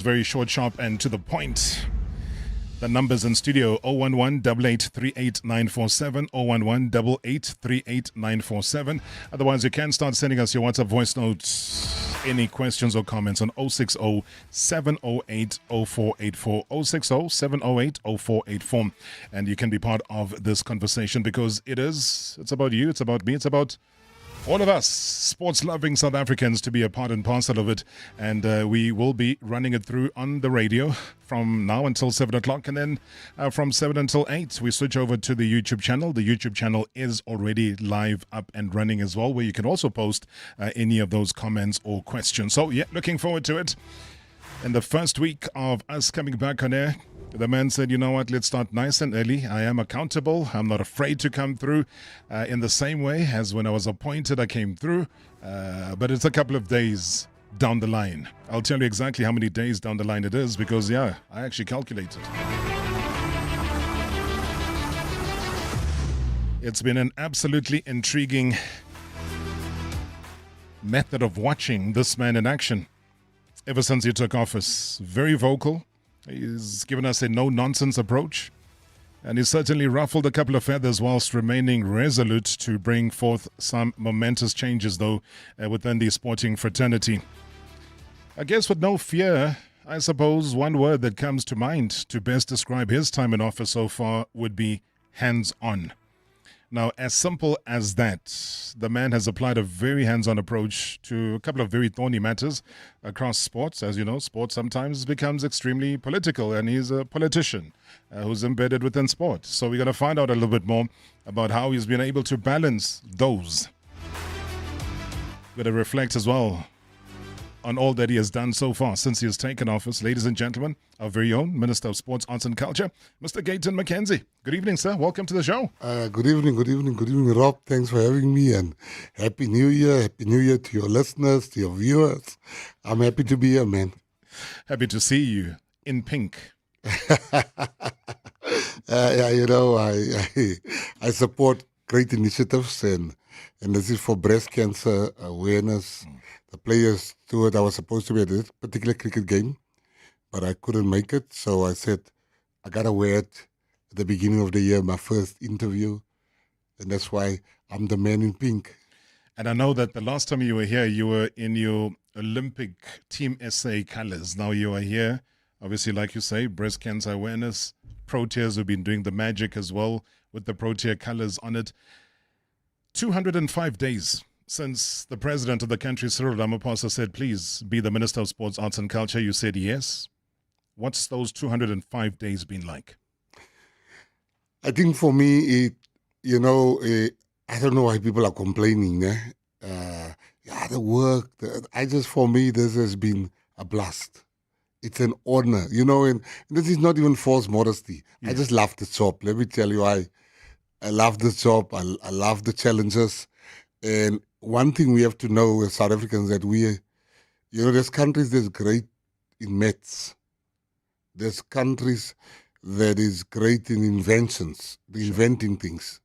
Very short, sharp, and to the point. The numbers in studio 011-883-8947, 011-883-8947. Otherwise, you can start sending us your WhatsApp voice notes. Any questions or comments on 060-708-0484, 060-708-0484. And you can be part of this conversation because it's about you, it's about me, it's about all of us sports-loving South Africans to be a part and parcel of it. And we will be running it through on the radio from now until 7 o'clock. And then from 7 until 8, we switch over to the YouTube channel. The YouTube channel is already live, up and running as well, where you can also post any of those comments or questions. So, yeah, looking forward to it. In the first week of us coming back on air, the man said, you know what, let's start nice and early. I am accountable. I'm not afraid to come through in the same way as when I was appointed, I came through. But it's a couple of days down the line. I'll tell you exactly how many days down the line it is because, yeah, I actually calculated. It's been an absolutely intriguing method of watching this man in action ever since he took office. Very vocal. He's given us a no-nonsense approach, and he's certainly ruffled a couple of feathers whilst remaining resolute to bring forth some momentous changes, though, within the sporting fraternity. I guess with no fear, I suppose one word that comes to mind to best describe his time in office so far would be hands-on. Now, as simple as that, the man has applied a very hands-on approach to a couple of very thorny matters across sports. As you know, sports sometimes becomes extremely political, and he's a politician who's embedded within sport. So we're going to find out a little bit more about how he's been able to balance those. We're going to reflect as well on all that he has done so far since he has taken office. Ladies and gentlemen, our very own Minister of Sports, Arts and Culture, Mr. Gayton Mckenzie. Good evening, sir. Welcome to the show. Good evening, Rob. Thanks for having me, and Happy New Year. Happy New Year to your listeners, to your viewers. I'm happy to be here, man. Happy to see you in pink. I support great initiatives, and this is for breast cancer awareness. The players to it, I was supposed to be at this particular cricket game, but I couldn't make it. So I said, I got to wear it at the beginning of the year, my first interview. And that's why I'm the man in pink. And I know that the last time you were here, you were in your Olympic Team SA colors. Now you are here, obviously, like you say, breast cancer awareness. Proteas have been doing the magic as well with the Protea colors on it. 205 days since the president of the country, Cyril Ramaphosa, said, please be the Minister of Sports, Arts and Culture. You said yes. What's those 205 days been like? I think for me, I don't know why people are complaining. The work. For me, this has been a blast. It's an honor, and this is not even false modesty. Yeah. I just love the job. Let me tell you, I love this job. I love the challenges. And one thing we have to know as South Africans that there's countries that's great in maths. There's countries that is great in inventions, inventing things.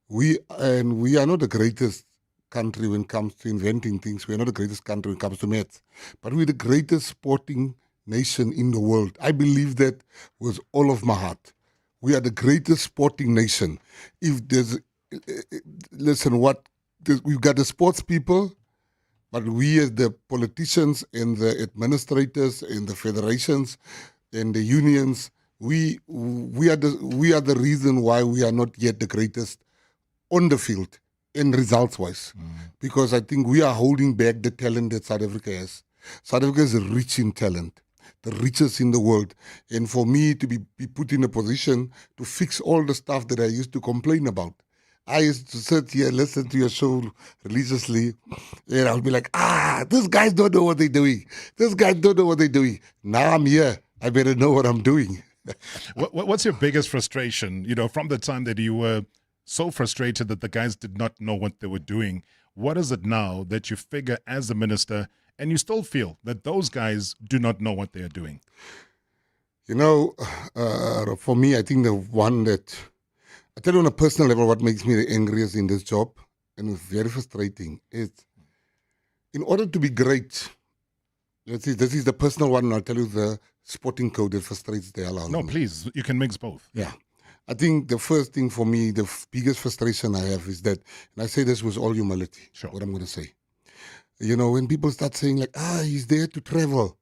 We are not the greatest country when it comes to inventing things. We are not the greatest country when it comes to maths. But we're the greatest sporting nation in the world. I believe that with all of my heart. We are the greatest sporting nation. If there's, we've got the sports people, but we as the politicians and the administrators and the federations and the unions, we are the reason why we are not yet the greatest on the field and results-wise. Because I think we are holding back the talent that South Africa has. South Africa is rich in talent, the richest in the world. And for me to be put in a position to fix all the stuff that I used to complain about. I used to sit here, listen to your show religiously, and I'll be like, these guys don't know what they're doing. These guys don't know what they're doing. Now I'm here. I better know what I'm doing. What's your biggest frustration, from the time that you were so frustrated that the guys did not know what they were doing? What is it now that you figure as a minister and you still feel that those guys do not know what they are doing? For me, I think the one that, I tell you on a personal level what makes me the angriest in this job, and it's very frustrating, is in order to be great, let's see, this is the personal one, and I'll tell you the sporting code that frustrates the hell out of No, me. please, you can mix both. Yeah. I think the first thing for me, the biggest frustration I have is that, and I say this with all humility, Sure. what I'm going to say. You know, when people start saying like, he's there to travel.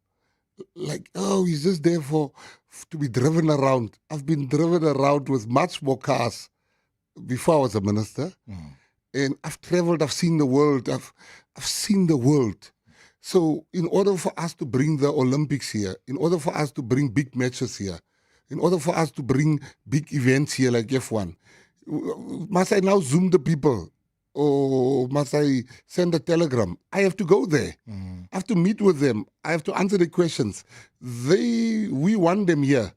Like, oh, he's just there to be driven around. I've been driven around with much more cars before I was a minister. And I've traveled, I've seen the world, I've seen the world. So in order for us to bring the Olympics here, in order for us to bring big matches here, in order for us to bring big events here like F1, must I now Zoom the people? Or must I send a telegram? I have to go there. I have to meet with them. I have to answer the questions. We want them here.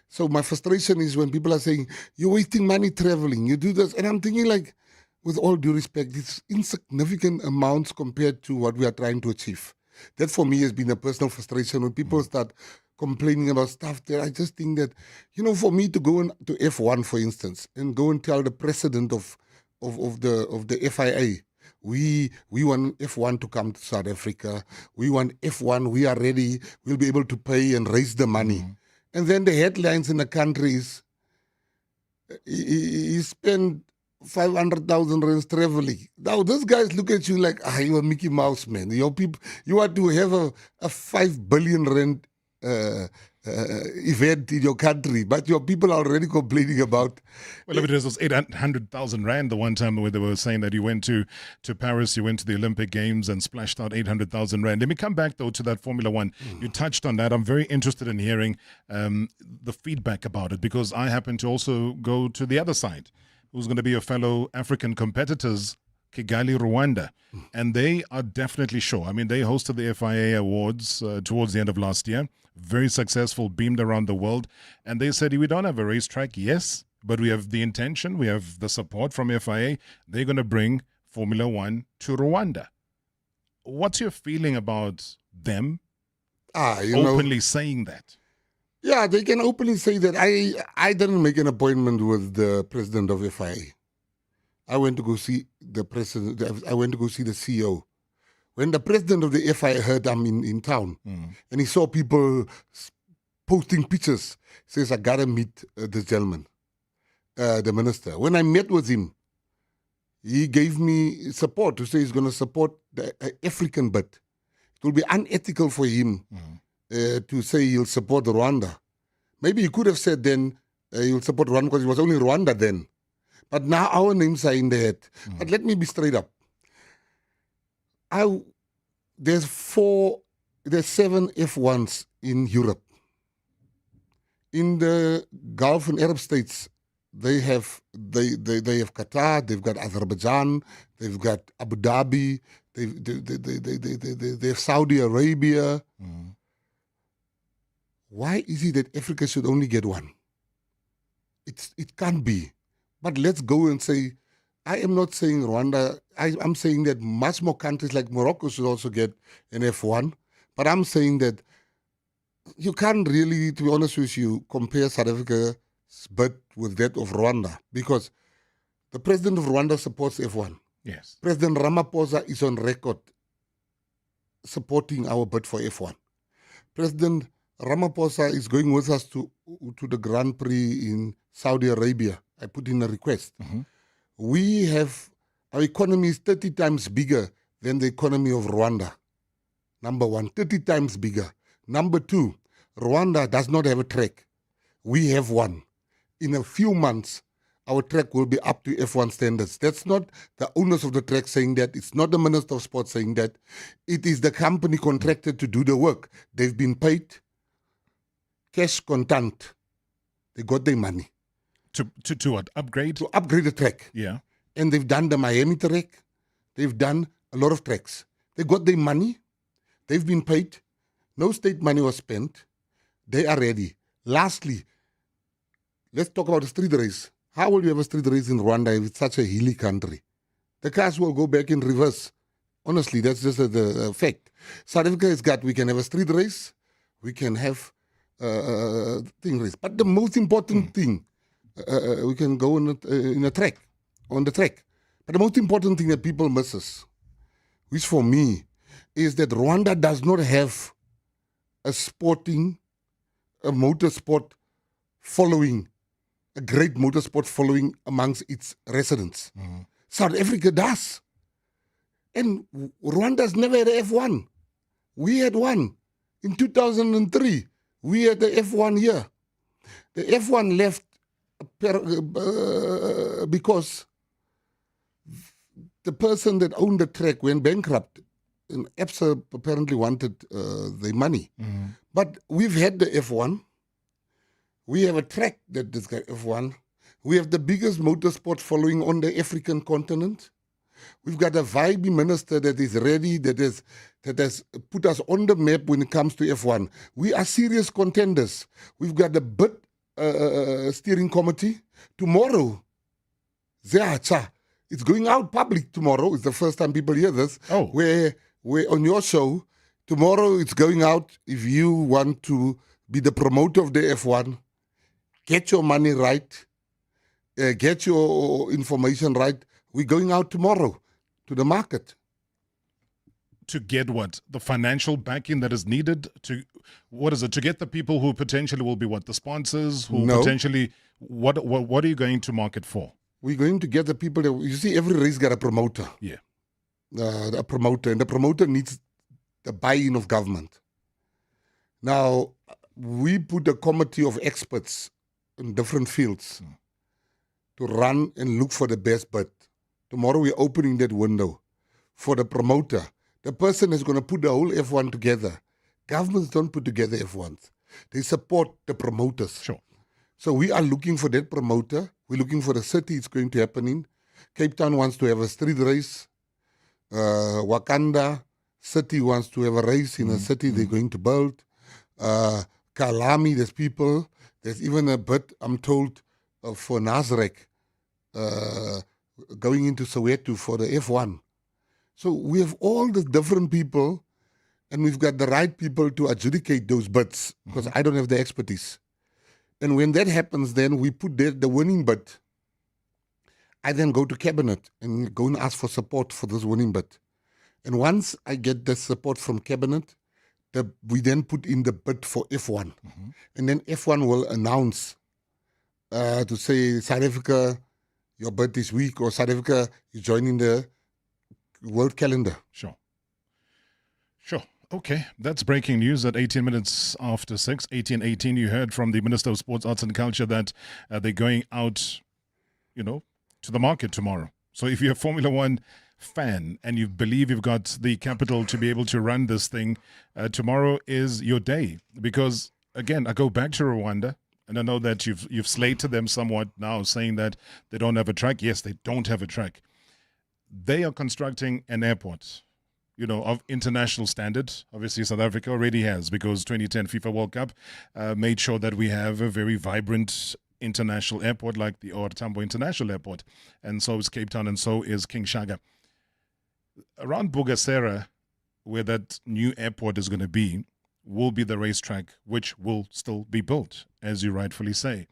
So my frustration is when people are saying, you're wasting money traveling, you do this. And I'm thinking like, with all due respect, it's insignificant amounts compared to what we are trying to achieve. That for me has been a personal frustration when people start complaining about stuff there. I just think that, you know, for me to go to F1, for instance, and go and tell the president of the FIA, we want F1 to come to South Africa. We want F1. We are ready. We'll be able to pay and raise the money. And then the headlines in the country is he spent 500,000 rands traveling. Now those guys look at you like, you're a Mickey Mouse, man. Your people, you want to have a 5 billion rand event in your country, but your people are already complaining about. Well, if it was 800,000 rand the one time where they were saying that you went to Paris, you went to the Olympic Games and splashed out 800,000 rand. Let me come back, though, to that Formula One. You touched on that. I'm very interested in hearing the feedback about it, because I happen to also go to the other side, who's going to be your fellow African competitors, Kigali, Rwanda. And they are definitely sure. I mean, they hosted the FIA Awards towards the end of last year. Very successful, beamed around the world. And they said, we don't have a racetrack, yes, but we have the intention, we have the support from FIA. They're going to bring Formula One to Rwanda. What's your feeling about them openly saying that? Yeah, they can openly say that. I didn't make an appointment with the president of FIA. I went to go see the president. I went to go see the CEO. When the president of the FIA heard I'm in town, and he saw people posting pictures, says, I got to meet this gentleman, the minister. When I met with him, he gave me support to say he's going to support the African bid. It will be unethical for him to say he'll support Rwanda. Maybe he could have said then he'll support Rwanda because it was only Rwanda then. But now our names are in the head. But let me be straight up. There's 7 F1s in Europe. In the Gulf and Arab states, they have Qatar, they've got Azerbaijan, they've got Abu Dhabi, they have Saudi Arabia. Why is it that Africa should only get one? It can't be. But let's go and say, I am not saying Rwanda, I'm saying that much more countries like Morocco should also get an F1. But I'm saying that you can't really, to be honest with you, compare South Africa's bid with that of Rwanda, because the president of Rwanda supports F1. Yes. President Ramaphosa is on record supporting our bid for F1. President Ramaphosa is going with us to the Grand Prix in Saudi Arabia. I put in a request. Our economy is 30 times bigger than the economy of Rwanda. Number one, 30 times bigger. Number two, Rwanda does not have a track. We have one. In a few months, our track will be up to F1 standards. That's not the owners of the track saying that. It's not the Minister of Sport saying that. It is the company contracted to do the work. They've been paid cash contant. They got their money. To what? Upgrade? To upgrade the track. Yeah. And they've done the Miami track. They've done a lot of tracks. They got their money. They've been paid. No state money was spent. They are ready. Lastly, let's talk about the street race. How will you have a street race in Rwanda if it's such a hilly country? The cars will go back in reverse. Honestly, that's just the fact. South Africa has got, we can have a street race. We can have thing race. But the most important thing, we can go on the track. But the most important thing that people misses, which for me, is that Rwanda does not have a motorsport following, a great motorsport following amongst its residents. South Africa does. And Rwanda's never had a F1. We had one. In 2003, we had the F1 here. The F1 left because the person that owned the track went bankrupt. And EPSA apparently wanted the money. But we've had the F1. We have a track that this guy F1. We have the biggest motorsport following on the African continent. We've got a vibey minister that is ready, that has put us on the map when it comes to F1. We are serious contenders. We've got a bid steering committee. Tomorrow, it's going out public tomorrow. It's the first time people hear this. Where on your show, tomorrow it's going out. If you want to be the promoter of the F1, get your money right, get your information right. We're going out tomorrow to the market. To get what? The financial backing that is needed to, what is it? To get the people who potentially will be what? The sponsors who potentially, what are you going to market for? We're going to get the people that, you see, every race got a promoter. Yeah. A promoter, and the promoter needs the buy-in of government. Now, we put a committee of experts in different fields to run and look for the best bid. Tomorrow we're opening that window for the promoter. The person is going to put the whole F1 together. Governments don't put together F1s. They support the promoters. Sure. So we are looking for that promoter. We're looking for the city it's going to happen in. Cape Town wants to have a street race. Wakanda city wants to have a race in a city they're going to build. Kalami, there's people. There's even a bit, I'm told, for Nasrec going into Soweto for the F1. So we have all the different people, and we've got the right people to adjudicate those bids, because I don't have the expertise. And when that happens, then we put the winning bid. I then go to cabinet and go and ask for support for this winning bid. And once I get the support from cabinet, we then put in the bid for F1. And then F1 will announce to say, South Africa, your bid is weak, or South Africa is joining the world calendar. Sure. Okay, that's breaking news at 18 minutes after 6, 18:18. You heard from the Minister of Sports, Arts and Culture that they're going out, to the market tomorrow. So if you're a Formula One fan and you believe you've got the capital to be able to run this thing, tomorrow is your day. Because, again, I go back to Rwanda, and I know that you've slated them somewhat now, saying that they don't have a track. Yes, they don't have a track. They are constructing an airport, of international standard. Obviously, South Africa already has, because 2010 FIFA World Cup made sure that we have a very vibrant international airport like the OR Tambo International Airport. And so is Cape Town, and so is King Shaka. Around Bugesera, where that new airport is going to be, will be the racetrack, which will still be built, as you rightfully say.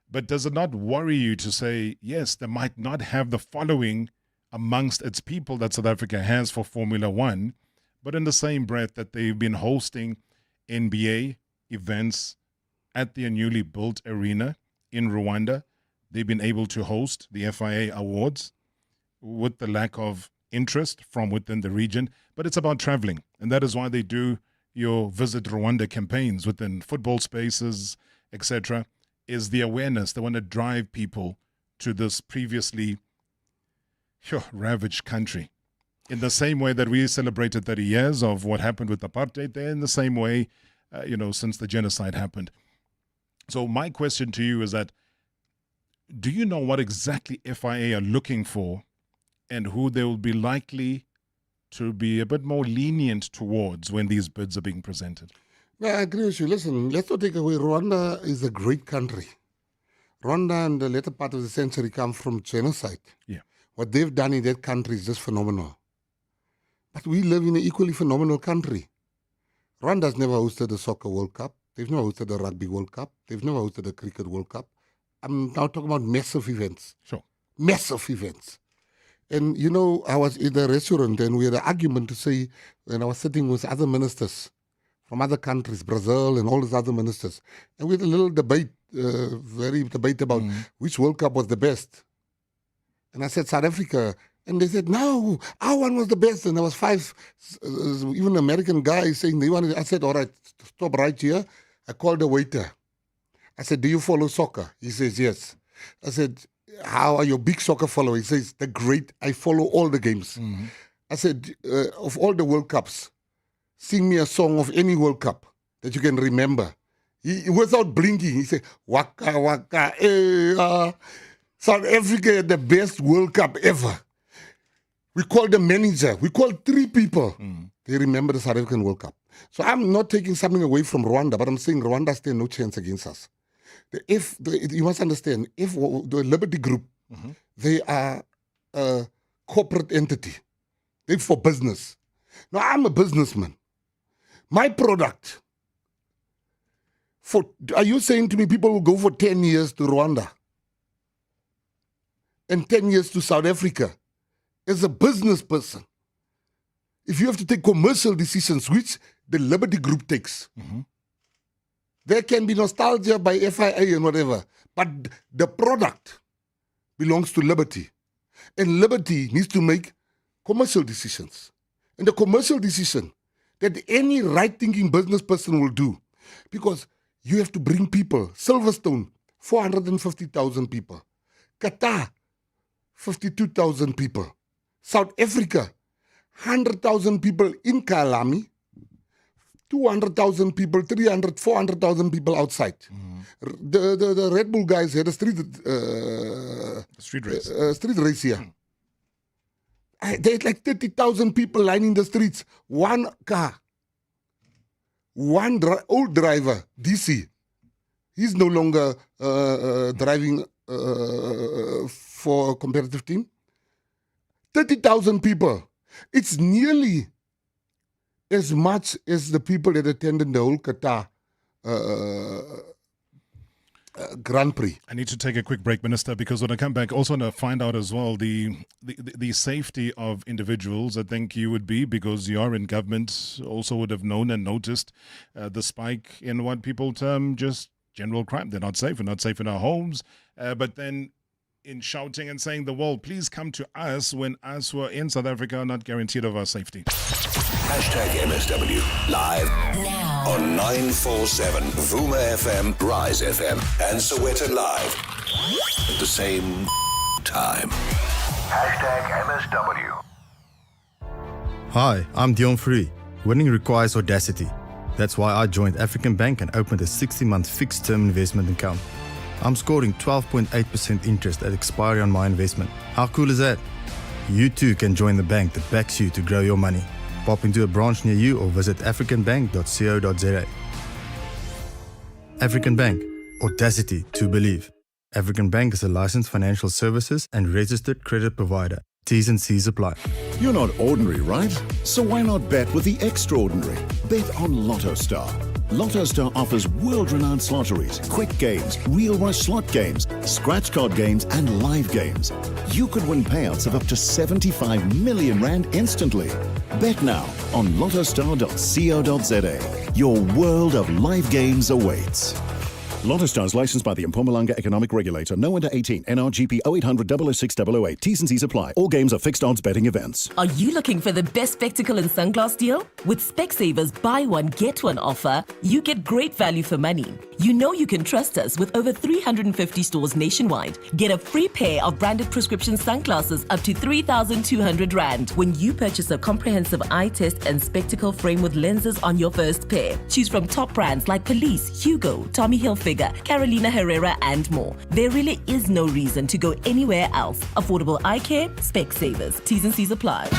But does it not worry you to say, yes, they might not have the following amongst its people that South Africa has for Formula One, but in the same breath that they've been hosting NBA events at their newly built arena in Rwanda, they've been able to host the FIA Awards with the lack of interest from within the region. But it's about traveling, and that is why they do your Visit Rwanda campaigns within football spaces, etc., is the awareness. They want to drive people to this previously ravaged country. In the same way that we celebrated 30 years of what happened with apartheid, they're in the same way, since the genocide happened. So my question to you is that, do you know what exactly FIA are looking for and who they will be likely to be a bit more lenient towards when these bids are being presented? Yeah, I agree with you. Listen, let's not take away, Rwanda is a great country. Rwanda in the later part of the century come from genocide. Yeah. What they've done in that country is just phenomenal. But we live in an equally phenomenal country. Rwanda's never hosted the Soccer World Cup. They've never hosted the Rugby World Cup. They've never hosted the Cricket World Cup. I'm now talking about massive events. Sure. Massive events. And, I was in the restaurant and we had an argument to say, when I was sitting with other ministers from other countries, Brazil and all these other ministers. And we had a little debate, about which World Cup was the best. And I said, South Africa. And they said, no, our one was the best. And there was 5, even American guys saying they wanted. I said, all right, stop right here. I called the waiter. I said, do you follow soccer? He says, yes. I said, how are your big soccer followers? He says, I follow all the games. Mm-hmm. I said, of all the World Cups, sing me a song of any World Cup that you can remember. Without blinking, he said, Waka Waka, South Africa had the best World Cup ever. We called the manager. We called 3 people. They remember the South African World Cup. So I'm not taking something away from Rwanda, but I'm saying Rwanda stand no chance against us. You must understand, if the Liberty Group, they are a corporate entity. They're for business. Now, I'm a businessman. My product, are you saying to me people will go for 10 years to Rwanda and 10 years to South Africa? As a business person, if you have to take commercial decisions, which the Liberty Group takes, there can be nostalgia by FIA and whatever, but the product belongs to Liberty. And Liberty needs to make commercial decisions. And the commercial decision that any right-thinking business person will do, because you have to bring people. Silverstone, 450,000 people. Qatar, 52,000 people. South Africa, 100,000 people in Kalami, 200,000 people, 300, 400,000 people outside. The Red Bull guys had a street race here. They had like 30,000 people lining the streets. One car. One old driver, DC. He's no longer driving for a competitive team. 30,000 people. It's nearly as much as the people that attended the whole Qatar Grand Prix. I need to take a quick break, Minister, because when I come back, also want to find out as well the safety of individuals. I think you would be, because you are in government, also would have known and noticed the spike in what people term just general crime. They're not safe. We're not safe in our homes. But then in shouting and saying the world, please come to us, when us who are in South Africa are not guaranteed of our safety. #MSW live now on 947 Vuma FM, Rise FM, and Soweto Live at the same time. #MSW. Hi, I'm Dion Free. Winning requires audacity. That's why I joined African Bank and opened a 60-month fixed-term investment account. I'm scoring 12.8% interest at expiry on my investment. How cool is that? You too can join the bank that backs you to grow your money. Pop into a branch near you or visit africanbank.co.za. African Bank. Audacity to believe. African Bank is a licensed financial services and registered credit provider. T's and C's apply. You're not ordinary, right? So why not bet with the extraordinary? Bet on Lotto Star. Lotto Star offers world-renowned lotteries, quick games, real rush slot games, scratch card games, and live games. You could win payouts of up to 75 million rand instantly. Bet now on lottostar.co.za. Your world of live games awaits. Lotto Star is licensed by the Mpumalanga Economic Regulator. No under 18. NRGP 0800 006 008. T's and C's apply. All games are fixed odds betting events. Are you looking for the best spectacle and sunglass deal? With Specsavers buy one get one offer, you get great value for money. You know you can trust us with over 350 stores nationwide. Get a free pair of branded prescription sunglasses up to 3,200 Rand when you purchase a comprehensive eye test and spectacle frame with lenses on your first pair. Choose from top brands like Police, Hugo, Tommy Hilfiger, Carolina Herrera, and more. There really is no reason to go anywhere else. Affordable eye care, Specsavers. T's and C's apply.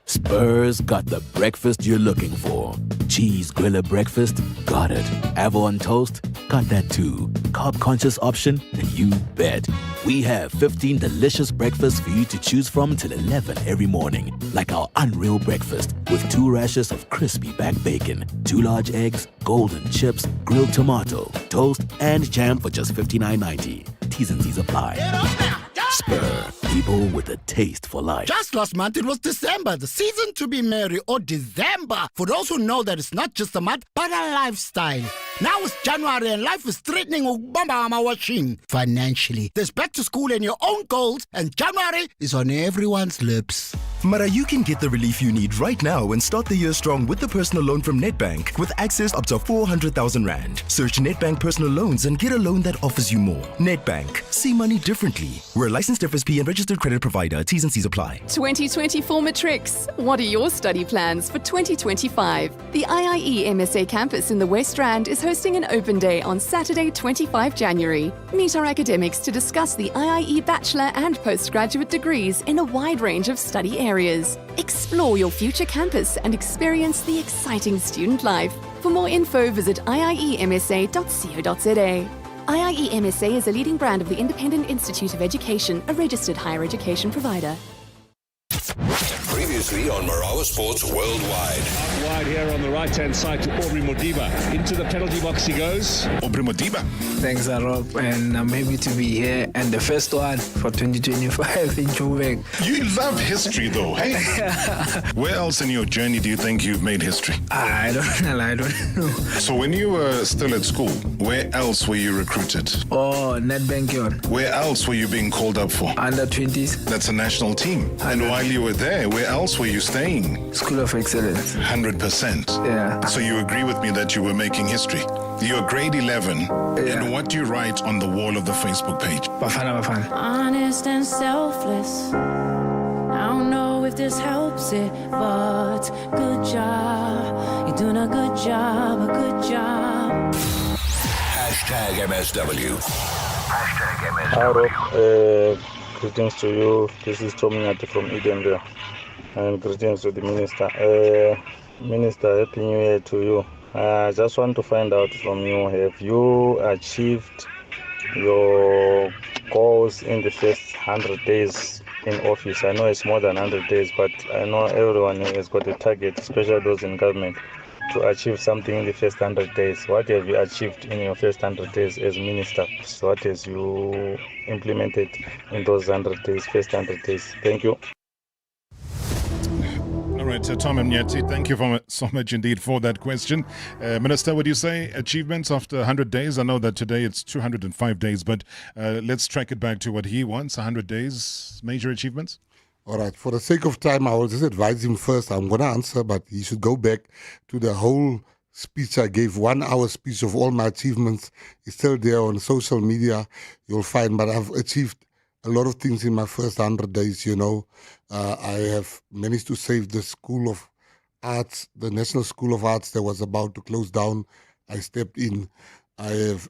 Spurs got the breakfast you're looking for. Cheese griller breakfast? Got it. Avon toast? Got that too. Carb conscious option? You bet. We have 15 delicious breakfasts for you to choose from till 11 every morning. Like our unreal breakfast with 2 rashers of crispy back bacon, 2 large eggs, golden chips, grilled tomato, toast, and jam for just $59.90. T's and C's apply. Spur, people with a taste for life. Just last month, it was December, the season to be merry, or December. For those who know that it's not just a month, but a lifestyle. Now it's January and life is threatening ukubamba washing financially. There's back to school and your own goals, and January is on everyone's lips. Mara, you can get the relief you need right now and start the year strong with the personal loan from Nedbank with access up to 400,000 Rand. Search Nedbank Personal Loans and get a loan that offers you more. Nedbank. See money differently. We're a licensed FSP and registered credit provider. T's and C's apply. 2024 Matrix. What are your study plans for 2025? The IIE MSA campus in the West Rand is hosting an open day on Saturday, 25 January. Meet our academics to discuss the IIE bachelor and postgraduate degrees in a wide range of study areas. Explore your future campus and experience the exciting student life. For more info, visit iiemsa.co.za. IIE MSA is a leading brand of the Independent Institute of Education, a registered higher education provider. Previously on Marawa Sports Worldwide. Out wide here on the right-hand side to Aubrey Modiba. Into the penalty box he goes. Aubrey Modiba. Thanks, Rob, and I'm happy to be here. And the first one for 2025 in Joburg. You love history, though, hey? Where else in your journey do you think you've made history? I don't know. So when you were still at school, where else were you recruited? Oh, Nedbank. Where else were you being called up for? Under 20s. That's a national team. And while you were there, where else were you staying? School of Excellence. 100%. Yeah. So you agree with me that you were making history? You're grade 11. Yeah. And what do you write on the wall of the Facebook page? Bafana. Honest and selfless. I don't know if this helps it, but good job. You're doing a good job, a good job. Hashtag MSW. Hashtag MSW. Hi, Rob. Greetings to you. This is Tommy Nyati from Edinburgh. And greetings to the Minister. Minister, Happy New Year to you. I just want to find out from you, have you achieved your goals in the first 100 days in office? I know it's more than 100 days, but I know everyone has got a target, especially those in government, to achieve something in the first 100 days. What have you achieved in your first 100 days as minister? So what has you implemented in those 100 days, first 100 days? Thank you. All right, Tom Mnyati, thank you so much indeed for that question. Minister, would you say achievements after 100 days? I know that today it's 205 days, but let's track it back to what he wants, 100 days, major achievements? All right, for the sake of time, I will just advise him first. I'm going to answer, but he should go back to the whole speech I gave, 1 hour speech of all my achievements. It's still there on social media, you'll find, but I've achieved a lot of things in my first 100 days, I have managed to save the School of Arts, the National School of Arts that was about to close down. I stepped in. I have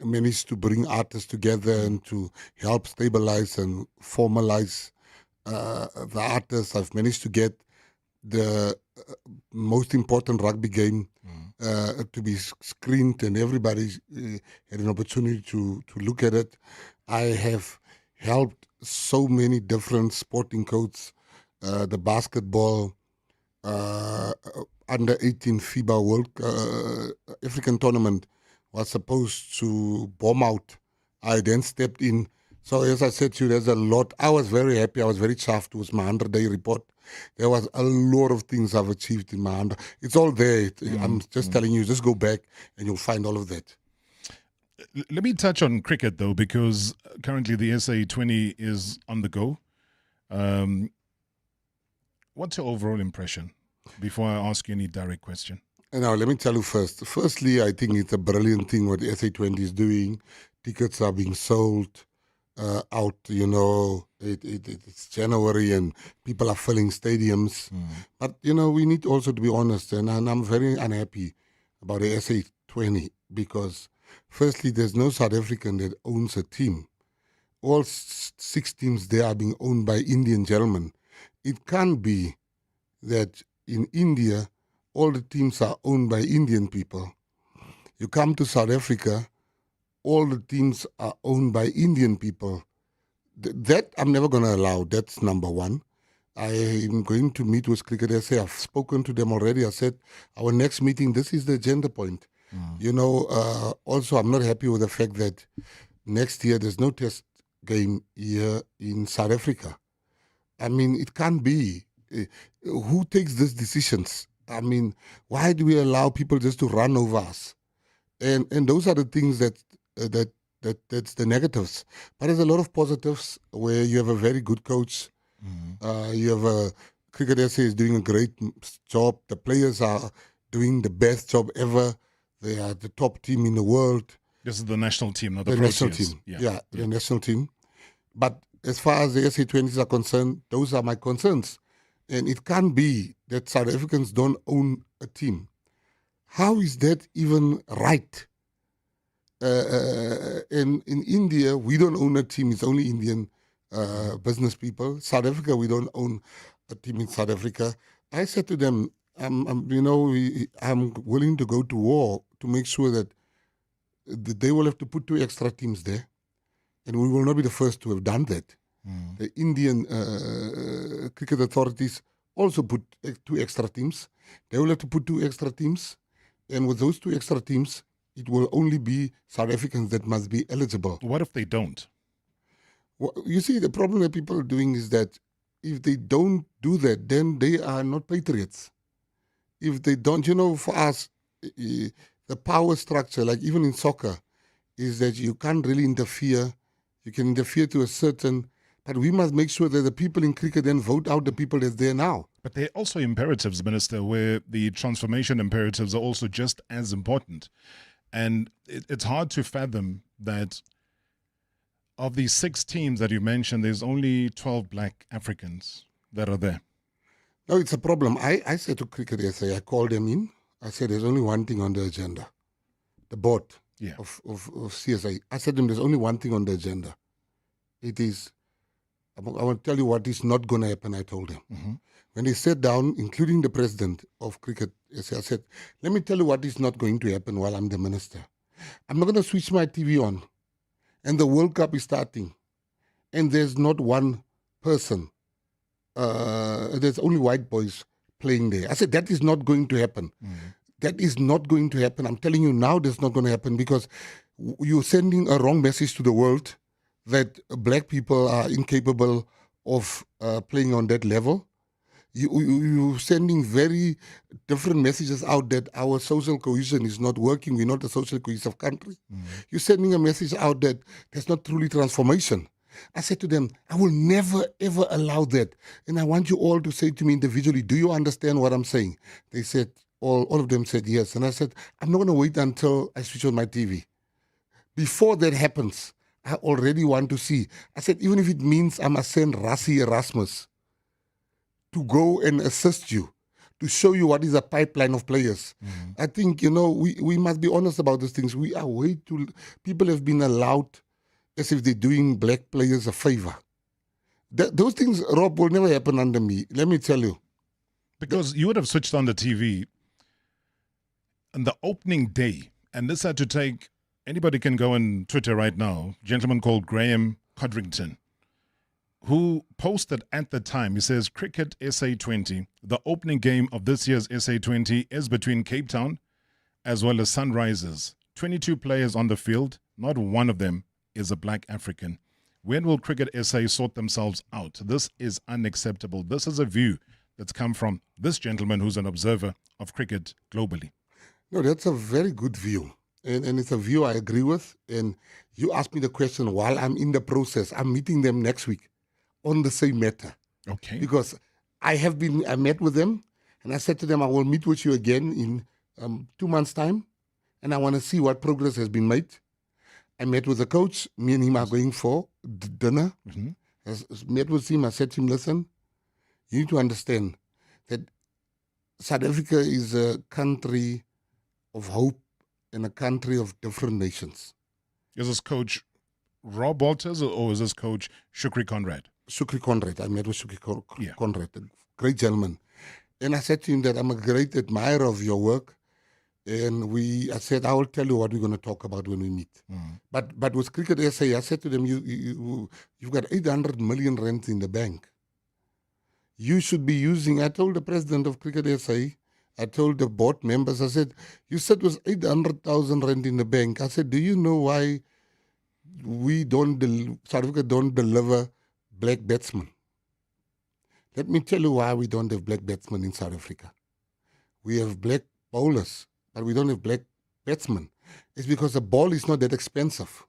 managed to bring artists together and to help stabilize and formalize the artists. I've managed to get the most important rugby game to be screened, and everybody had an opportunity to look at it. I have helped so many different sporting codes. The basketball under 18 FIBA World African tournament was supposed to bomb out. I then stepped in. So as I said to you, there's a lot. I was very happy. I was very chuffed. It was my 100-day report. There was a lot of things I've achieved in my 100. It's all there. I'm just telling you, just go back and you'll find all of that. Let me touch on cricket, though, because currently the SA20 is on the go. What's your overall impression before I ask you any direct question? Now, let me tell you first. Firstly, I think it's a brilliant thing what the SA20 is doing. Tickets are being sold out, it's January and people are filling stadiums. But, we need also to be honest, and I'm very unhappy about the SA20 because firstly, there's no South African that owns a team. All 6 teams there are being owned by Indian gentlemen. It can't be that in India, all the teams are owned by Indian people. You come to South Africa, all the teams are owned by Indian people. That I'm never going to allow. That's number one. I am going to meet with Cricket SA. I've spoken to them already. I said, our next meeting, this is the agenda point. Also, I'm not happy with the fact that next year there's no test game here in South Africa. I mean, it can't be. Who takes these decisions? I mean, why do we allow people just to run over us? And those are the things that's the negatives. But there's a lot of positives where you have a very good coach. You have a Cricket SA is doing a great job. The players are doing the best job ever. They are the top team in the world. This is the national team, not the national Proteas. team. Yeah, the national team. But as far as the SA20s are concerned, those are my concerns. And it can't be that South Africans don't own a team. How is that even right? In India, we don't own a team. It's only Indian business people. South Africa, we don't own a team in South Africa. I said to them, I'm willing to go to war to make sure that they will have to put 2 extra teams there. And we will not be the first to have done that. The Indian cricket authorities also put 2 extra teams. They will have to put 2 extra teams. And with those 2 extra teams, it will only be South Africans that must be eligible. What if they don't? Well, you see, the problem that people are doing is that if they don't do that, then they are not patriots. If they don't, for us, the power structure, like even in soccer, is that you can't really interfere. You can interfere to a certain, but we must make sure that the people in cricket then vote out the people that's there now. But there are also imperatives, Minister, where the transformation imperatives are also just as important. And it's hard to fathom that of the 6 teams that you mentioned, there's only 12 black Africans that are there. No, it's a problem. I said to Cricket SA, I called them in. I said, there's only one thing on the agenda. The board of CSA. I said to them, there's only one thing on the agenda. It is, I want to tell you what is not going to happen, I told them. When they sat down, including the president of Cricket SA, I said, let me tell you what is not going to happen while I'm the minister. I'm not going to switch my TV on. And the World Cup is starting. And there's not one person. There's only white boys playing there. I said, that is not going to happen. That is not going to happen. I'm telling you now that's not going to happen because you're sending a wrong message to the world that black people are incapable of playing on that level. You're sending very different messages out that our social cohesion is not working. We're not a social cohesive country. You're sending a message out that there's not truly transformation. I said to them, I will never, ever allow that. And I want you all to say to me individually, do you understand what I'm saying? They said, all of them said yes. And I said, I'm not going to wait until I switch on my TV. Before that happens, I already want to see. I said, even if it means I must send Rassi Erasmus to go and assist you, to show you what is a pipeline of players. I think, we must be honest about these things. We are way too... People have been allowed as if they're doing black players a favor. Those things, Rob, will never happen under me. Let me tell you. Because you would have switched on the TV on the opening day, and this had to take... Anybody can go on Twitter right now. A gentleman called Graham Codrington, who posted at the time, he says, Cricket SA20, the opening game of this year's SA20 is between Cape Town as well as Sunrisers. 22 players on the field, not one of them is a black African. When will Cricket SA sort themselves out? This is unacceptable. This is a view that's come from this gentleman who's an observer of cricket globally. No, that's a very good view. And it's a view I agree with. And you asked me the question while I'm in the process. I'm meeting them next week on the same matter. Okay. Because I met with them and I said to them, I will meet with you again in 2 months' time. And I want to see what progress has been made. I met with the coach. Me and him are going for dinner. I met with him. I said to him, listen, you need to understand that South Africa is a country of hope and a country of different nations. Is this coach Rob Walters or is this coach Shukri Conrad? Shukri Conrad. I met with Shukri Conrad, a great gentleman. And I said to him that I'm a great admirer of your work. And I said, I will tell you what we're going to talk about when we meet. But with Cricket SA, I said to them, you've got 800 million rand in the bank. You should be using, I told the president of Cricket SA, I told the board members, I said, you said it was 800,000 rand in the bank. I said, do you know why South Africa don't deliver black batsmen. Let me tell you why we don't have black batsmen in South Africa. We have black bowlers, but we don't have black batsmen. It's because the ball is not that expensive.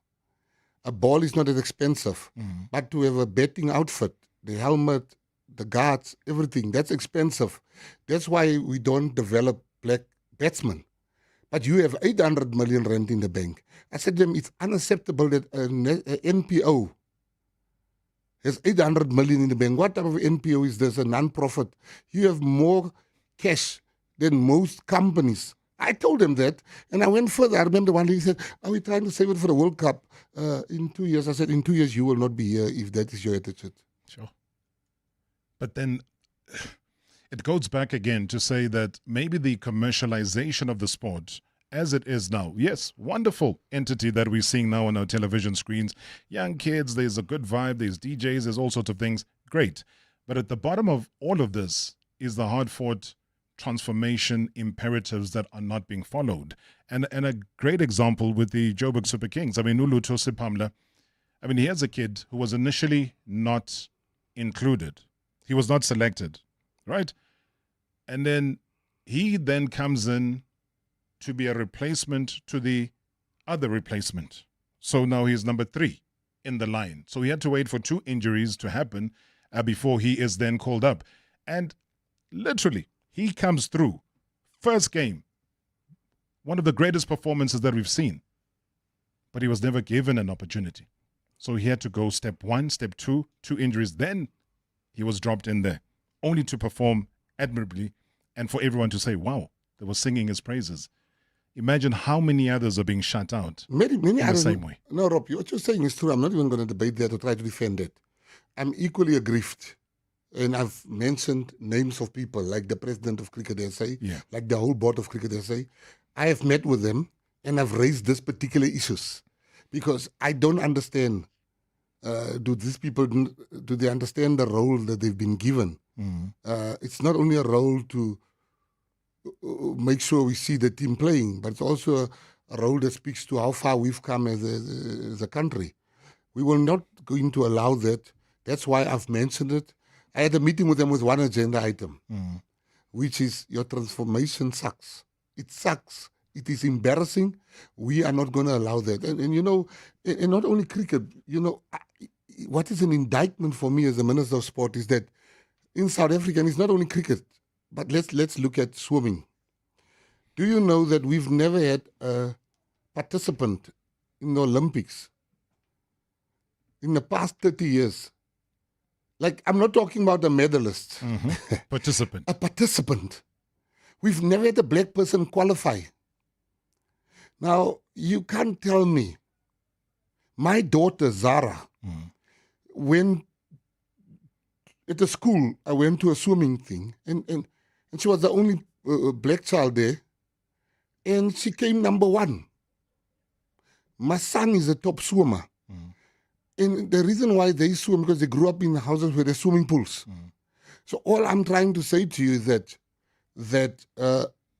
A ball is not that expensive. But to have a batting outfit, the helmet, the guards, everything, that's expensive. That's why we don't develop black batsmen. But you have 800 million rand in the bank. I said to them, it's unacceptable that a NPO has 800 million in the bank. What type of NPO is this? A non-profit. You have more cash than most companies. I told them that, and I went further. I remember one day he said, are we trying to save it for the World Cup in 2 years? I said, in 2 years you will not be here if that is your attitude. Sure. But then it goes back again to say that maybe the commercialization of the sport as it is now, yes, wonderful entity that we're seeing now on our television screens, young kids, there's a good vibe, there's DJs, there's all sorts of things, great. But at the bottom of all of this is the hard-fought transformation imperatives that are not being followed. And a great example with the Joburg Super Kings. I mean, Uluto Sipamla, I mean, here's a kid who was initially not included. He was not selected, right? And then he then comes in to be a replacement to the other replacement. So now he's number 3 in the line. So he had to wait for 2 injuries to happen before he is then called up. And literally, he comes through. First game, one of the greatest performances that we've seen. But he was never given an opportunity. So he had to go step 1, step 2, 2 injuries. Then he was dropped in there, only to perform admirably and for everyone to say, wow, they were singing his praises. Imagine how many others are being shut out many in the same way. No, Rob, what you're saying is true. I'm not even going to debate that or try to defend it. I'm equally aggrieved. And I've mentioned names of people like the president of Cricket SA, like the whole board of Cricket SA. I have met with them and I've raised this particular issues because I don't understand. Do they understand the role that they've been given? It's not only a role to make sure we see the team playing, but it's also a role that speaks to how far we've come as a country. We will not going to allow that. That's why I've mentioned it. I had a meeting with them with one agenda item, which is your transformation sucks. It sucks. It is embarrassing. We are not going to allow that. And you know, and not only cricket, you know, what is an indictment for me as the Minister of Sport is that in South Africa, and it's not only cricket, but let's look at swimming. Do you know that we've never had a participant in the Olympics in the past 30 years? Like, I'm not talking about a medalist. Participant. A participant. We've never had a black person qualify. Now, you can't tell me. My daughter, Zara, when at the school, I went to a swimming thing, and she was the only black child there, and she came number 1. My son is a top swimmer. And the reason why they swim, because they grew up in houses where there's swimming pools. So all I'm trying to say to you is that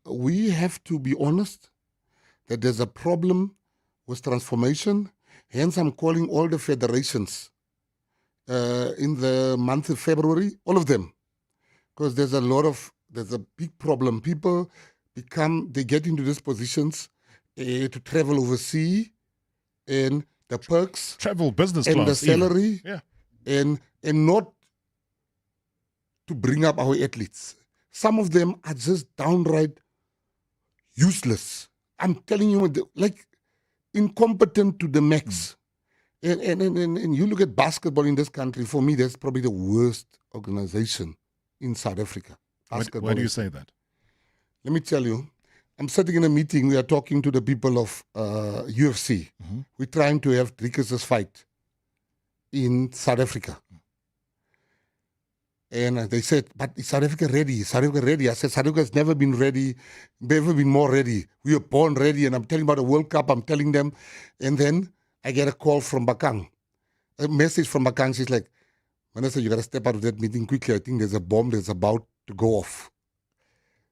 we have to be honest, that there's a problem with transformation. Hence, I'm calling all the federations in the month of February, all of them, because there's a big problem. People they get into these positions to travel overseas and the perks, travel business and class, the salary, even. and not to bring up our athletes. Some of them are just downright useless. I'm telling you, like incompetent to the max. And you look at basketball in this country. For me, that's probably the worst organization in South Africa. Why do you say that? Let me tell you. I'm sitting in a meeting. We are talking to the people of UFC. We're trying to have Dricus' fight in South Africa. And they said, but is South Africa ready? Is South Africa ready? I said, South Africa has never been ready, never been more ready. We were born ready. And I'm telling about the World Cup. I'm telling them. And then I get a call from Bakang, a message from Bakang. She's like, Minister, you got to step out of that meeting quickly. I think there's a bomb that's about to go off.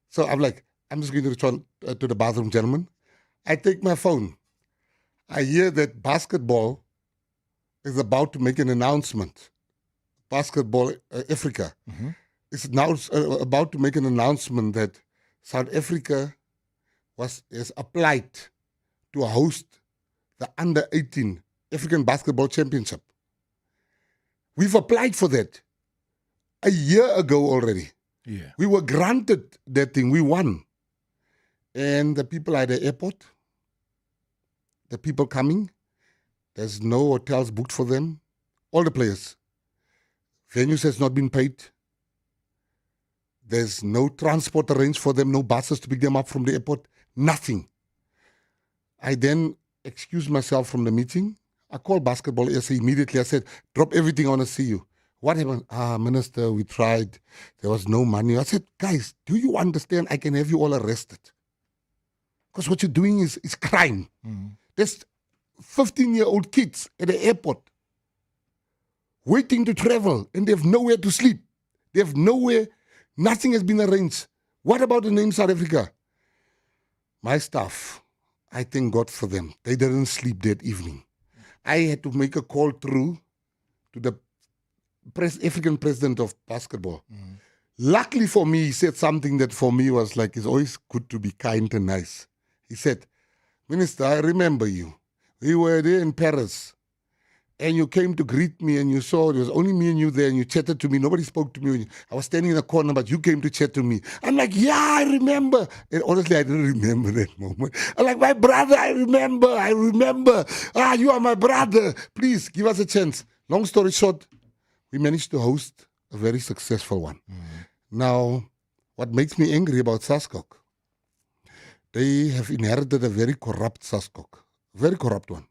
So I'm like, I'm just going to return to the bathroom, gentlemen. I take my phone. I hear that basketball is about to make an announcement. Basketball Africa is now about to make an announcement that South Africa has applied to host the Under-18 African Basketball Championship. We've applied for that a year ago already. Yeah. We were granted that thing. We won. And the people at the airport, the people coming, there's no hotels booked for them. All the players. Venues has not been paid. There's no transport arranged for them, no buses to pick them up from the airport, nothing. I then excused myself from the meeting. I called Basketball SA immediately. I said, drop everything, I want to see you. What happened? Minister, we tried. There was no money. I said, guys, do you understand I can have you all arrested? Because what you're doing is crime. There's 15-year-old kids at the airport waiting to travel, and they have nowhere to sleep. They have nowhere. Nothing has been arranged. What about the name South Africa? My staff, I thank God for them. They didn't sleep that evening. I had to make a call through to the African president of basketball. Luckily for me, he said something that for me was like, it's always good to be kind and nice. He said, Minister, I remember you. We were there in Paris, and you came to greet me, and you saw it was only me and you there, and you chatted to me. Nobody spoke to me. I was standing in a corner, but you came to chat to me. I'm like, yeah, I remember. And honestly, I didn't remember that moment. I'm like, my brother, I remember. You are my brother. Please, give us a chance. Long story short, we managed to host a very successful one. Now, what makes me angry about SASCOC, they have inherited a very corrupt SASCOC. Very corrupt one.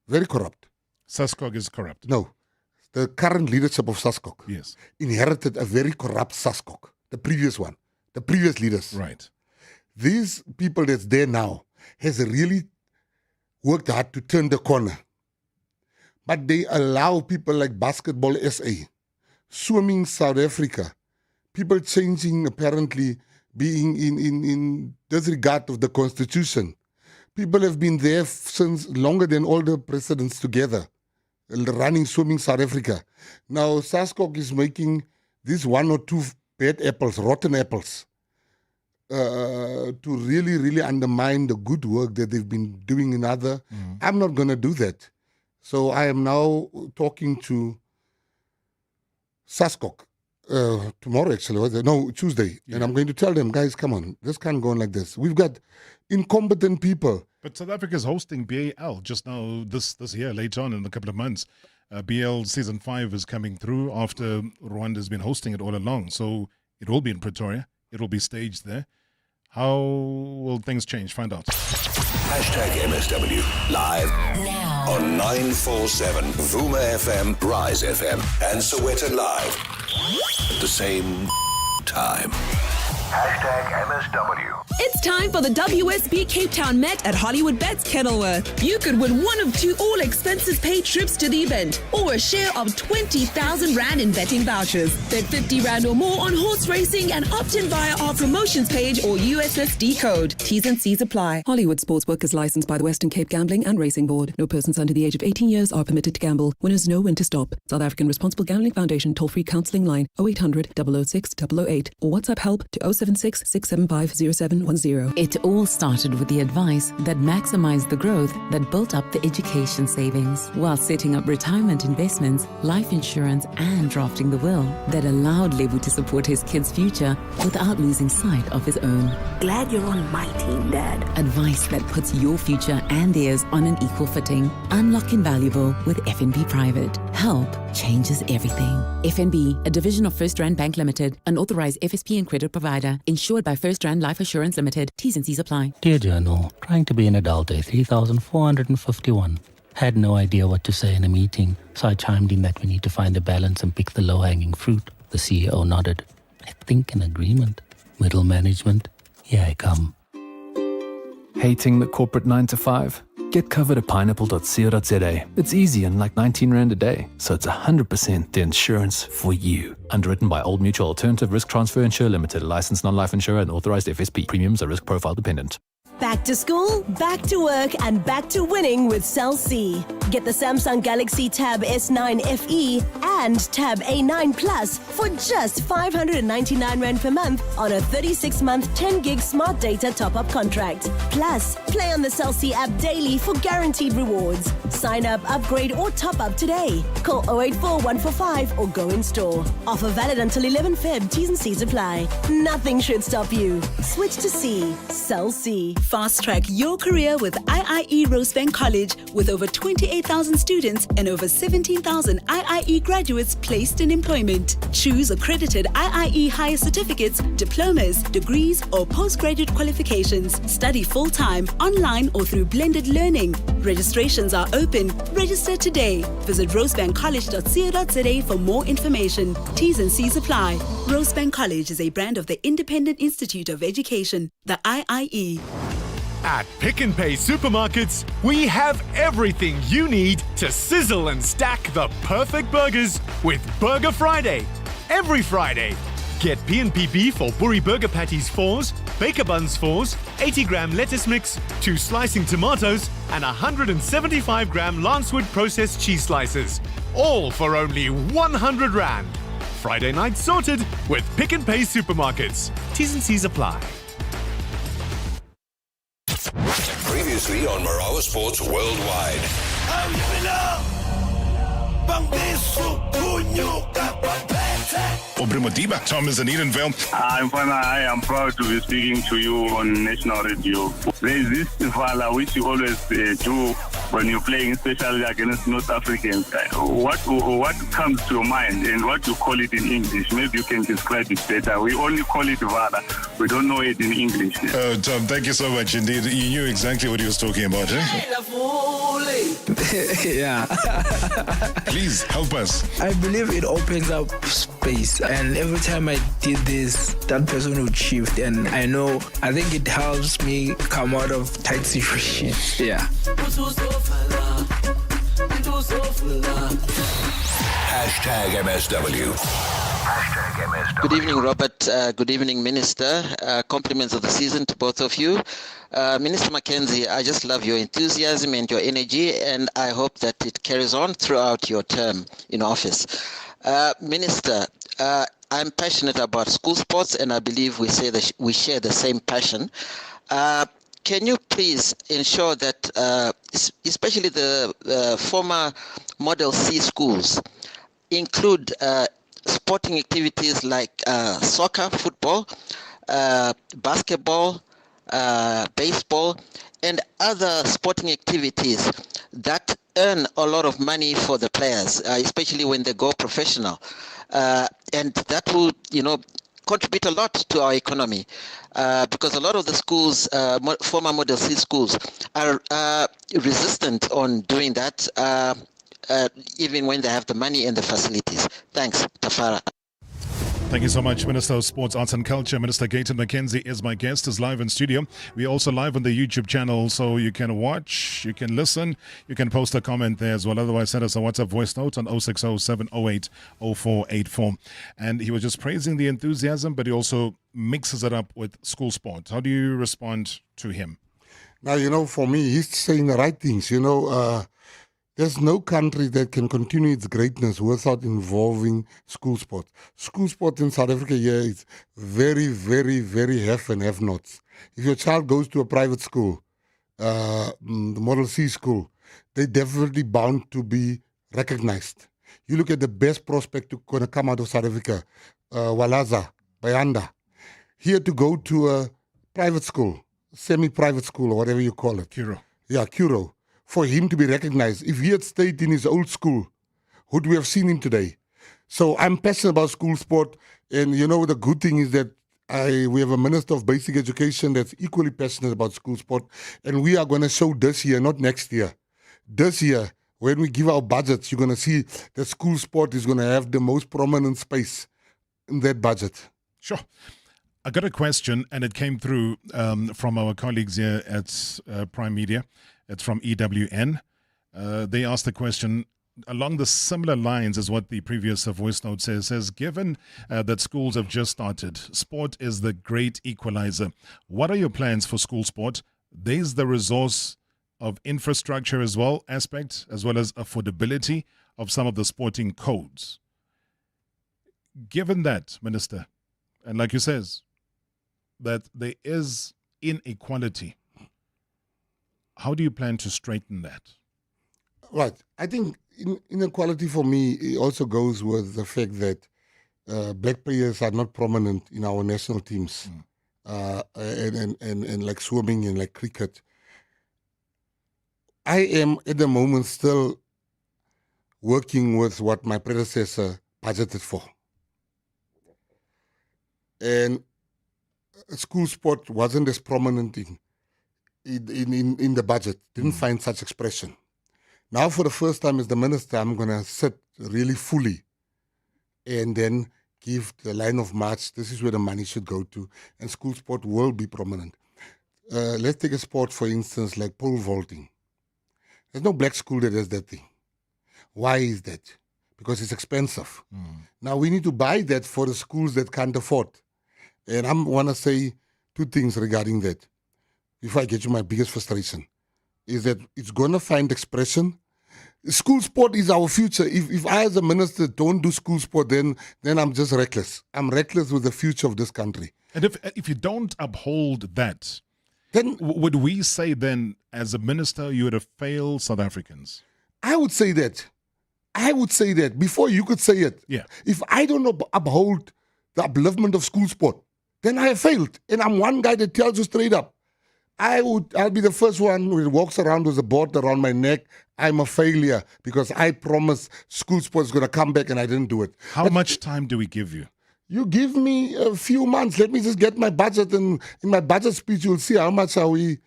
Very corrupt. SASCOC is corrupt. No. The current leadership of SASCOC Yes. inherited a very corrupt SASCOC. The previous one. The previous leaders. Right. These people that's there now has really worked hard to turn the corner. But they allow people like Basketball SA, Swimming South Africa, people changing apparently, being in disregard of the Constitution. People have been there since longer than all the presidents together, running Swimming South Africa. Now, SASCOC is making these one or two bad apples, rotten apples, to really, really undermine the good work that they've been doing in other. I'm not going to do that. So I am now talking to SASCOC tomorrow, actually. No, Tuesday. Yeah. And I'm going to tell them, guys, come on, this can't go on like this. We've got incompetent people. But South Africa is hosting BAL just now this year, later on in a couple of months. BL Season 5 is coming through after Rwanda has been hosting it all along. So it will be in Pretoria. It will be staged there. How will things change? Find out. #MSW live now on 947 Vuma FM, Rise FM, and Soweto Live at the same time. #MSW. It's time for the WSB Cape Town Met at Hollywood Bets Kenilworth. You could win one of two all-expenses paid trips to the event or a share of 20,000 Rand in betting vouchers. Bet 50 Rand or more on horse racing and opt in via our promotions page or USSD code. T's and C's apply. Hollywood Sportsbook is licensed by the Western Cape Gambling and Racing Board. No persons under the age of 18 years are permitted to gamble. Winners know when to stop. South African Responsible Gambling Foundation toll-free counselling line 0800 006 008 or WhatsApp help to 076 675 0710. It all started with the advice that maximized the growth that built up the education savings while setting up retirement investments, life insurance, and drafting the will that allowed Lebu to support his kid's future without losing sight of his own. Glad you're on my team, Dad. Advice that puts your future and theirs on an equal footing. Unlock Invaluable with FNB Private. Help changes everything. FNB, a division of First Rand Bank Limited, an authorized FSP and credit provider, insured by First Rand Life Assurance Limited. T's and C's apply. Dear Journal, trying to be an adult day 3451. Had no idea what to say in a meeting, so I chimed in that we need to find a balance and pick the low-hanging fruit. The CEO nodded. I think an agreement. Middle management, here I come. Hating the corporate 9 to 5? Get covered at pineapple.co.za. It's easy and like 19 Rand a day, so it's 100% the insurance for you. Underwritten by Old Mutual Alternative Risk Transfer Insurer Limited, a licensed non-life insurer and authorized FSP. Premiums are risk profile dependent. Back to school, back to work, and back to winning with Cell C. Get the Samsung Galaxy Tab S9 FE and Tab A9 Plus for just 599 Rand per month on a 36-month 10 gig smart data top-up contract. Plus, play on the Cell C app daily for guaranteed rewards. Sign up, upgrade, or top up today. Call 084 145 or go in store. Offer valid until 11 Feb. T's and C's apply. Nothing should stop you. Switch to C. Cell C. Fast track your career with IIE Rosebank College with over 28,000 students and over 17,000 IIE graduates placed in employment. Choose accredited IIE higher certificates, diplomas, degrees, or postgraduate qualifications. Study full-time, online, or through blended learning. Registrations are open. Register today. Visit rosebankcollege.co.za for more information. T's and C's apply. Rosebank College is a brand of the Independent Institute of Education, the IIE. At Pick n Pay Supermarkets, we have everything you need to sizzle and stack the perfect burgers with Burger Friday. Every Friday, get P&P beef or Buri burger patties 4s, Baker buns 4s, 80-gram lettuce mix, 2 slicing tomatoes, and 175-gram Lancewood processed cheese slices. All for only 100 Rand. Friday night sorted with Pick n Pay Supermarkets. T's and C's apply. Previously on Marawa Sports Worldwide. Robert Marawa, Tom is in Edenville. I'm fine. I am proud to be speaking to you on national radio. There is this fala which you always do when you're playing, especially against North Africans. What comes to your mind and what you call it in English? Maybe you can describe it better. We only call it vala. We don't know it in English. Tom, thank you so much indeed. You knew exactly what he was talking about, eh? Yeah. Please help us. I believe it opens up space, and every time I did this, that person would shift, and I think it helps me come out of tight situations. Yeah. Hashtag MSW. Good evening, Robert. Good evening, Minister. Compliments of the season to both of you. Minister Mckenzie, I just love your enthusiasm and your energy, and I hope that it carries on throughout your term in office. Minister, I'm passionate about school sports, and I believe we share the same passion. Can you please ensure that, especially the former Model C schools, include sporting activities like soccer, football, basketball, baseball, and other sporting activities that earn a lot of money for the players, especially when they go professional. And that will, contribute a lot to our economy, because a lot of the schools, former Model C schools, are resistant on doing that, even when they have the money and the facilities. Thanks, Tafara. Thank you so much, Minister of Sports, Arts and Culture. Minister Gayton Mckenzie is my guest, is live in studio. We're also live on the YouTube channel, so you can watch, you can listen, you can post a comment there as well. Otherwise, send us a WhatsApp voice note on 060-708-0484. And he was just praising the enthusiasm, but he also mixes it up with school sport. How do you respond to him? Now, for me, he's saying the right things. There's no country that can continue its greatness without involving school sport. School sport in South Africa here is very, very, very have and have nots. If your child goes to a private school, the Model C school, they're definitely bound to be recognized. You look at the best prospect to going to come out of South Africa, Walaza, Bayanda. Here to go to a private school, semi-private school or whatever you call it. Kuro. Yeah, Kuro. For him to be recognized. If he had stayed in his old school, would we have seen him today? So I'm passionate about school sport, and the good thing is that we have a Minister of Basic Education that's equally passionate about school sport, and we are going to show this year, not next year. This year, when we give our budgets, you're going to see that school sport is going to have the most prominent space in that budget. Sure. I got a question, and it came through from our colleagues here at Primedia. It's from EWN. They asked the question along the similar lines as what the previous voice note says, given that schools have just started, sport is the great equalizer. What are your plans for school sport? there's the resource of infrastructure as well as affordability of some of the sporting codes. Given that, Minister, and like you says, that there is inequality, how do you plan to straighten that? Right. I think inequality for me it also goes with the fact that black players are not prominent in our national teams, and like swimming and like cricket. I am at the moment still working with what my predecessor budgeted for. And school sport wasn't as prominent in the budget, didn't find such expression. Now for the first time as the minister, I'm going to sit really fully and then give the line of march. This is where the money should go to, and school sport will be prominent. Let's take a sport, for instance, like pole vaulting. There's no black school that does that thing. Why is that? Because it's expensive. Now we need to buy that for the schools that can't afford. And I want to say two things regarding that. Before I get to my biggest frustration, is that it's going to find expression. School sport is our future. If I as a minister don't do school sport, then I'm just reckless. I'm reckless with the future of this country. And if you don't uphold that, then would we say then, as a minister, you would have failed South Africans? I would say that. Before you could say it. Yeah. If I don't uphold the upliftment of school sport, then I have failed. And I'm one guy that tells you straight up. I'll be the first one who walks around with a board around my neck. I'm a failure because I promised school sports going to come back and I didn't do it. How much time do we give you? You give me a few months. Let me just get my budget, and in my budget speech, you'll see how much are we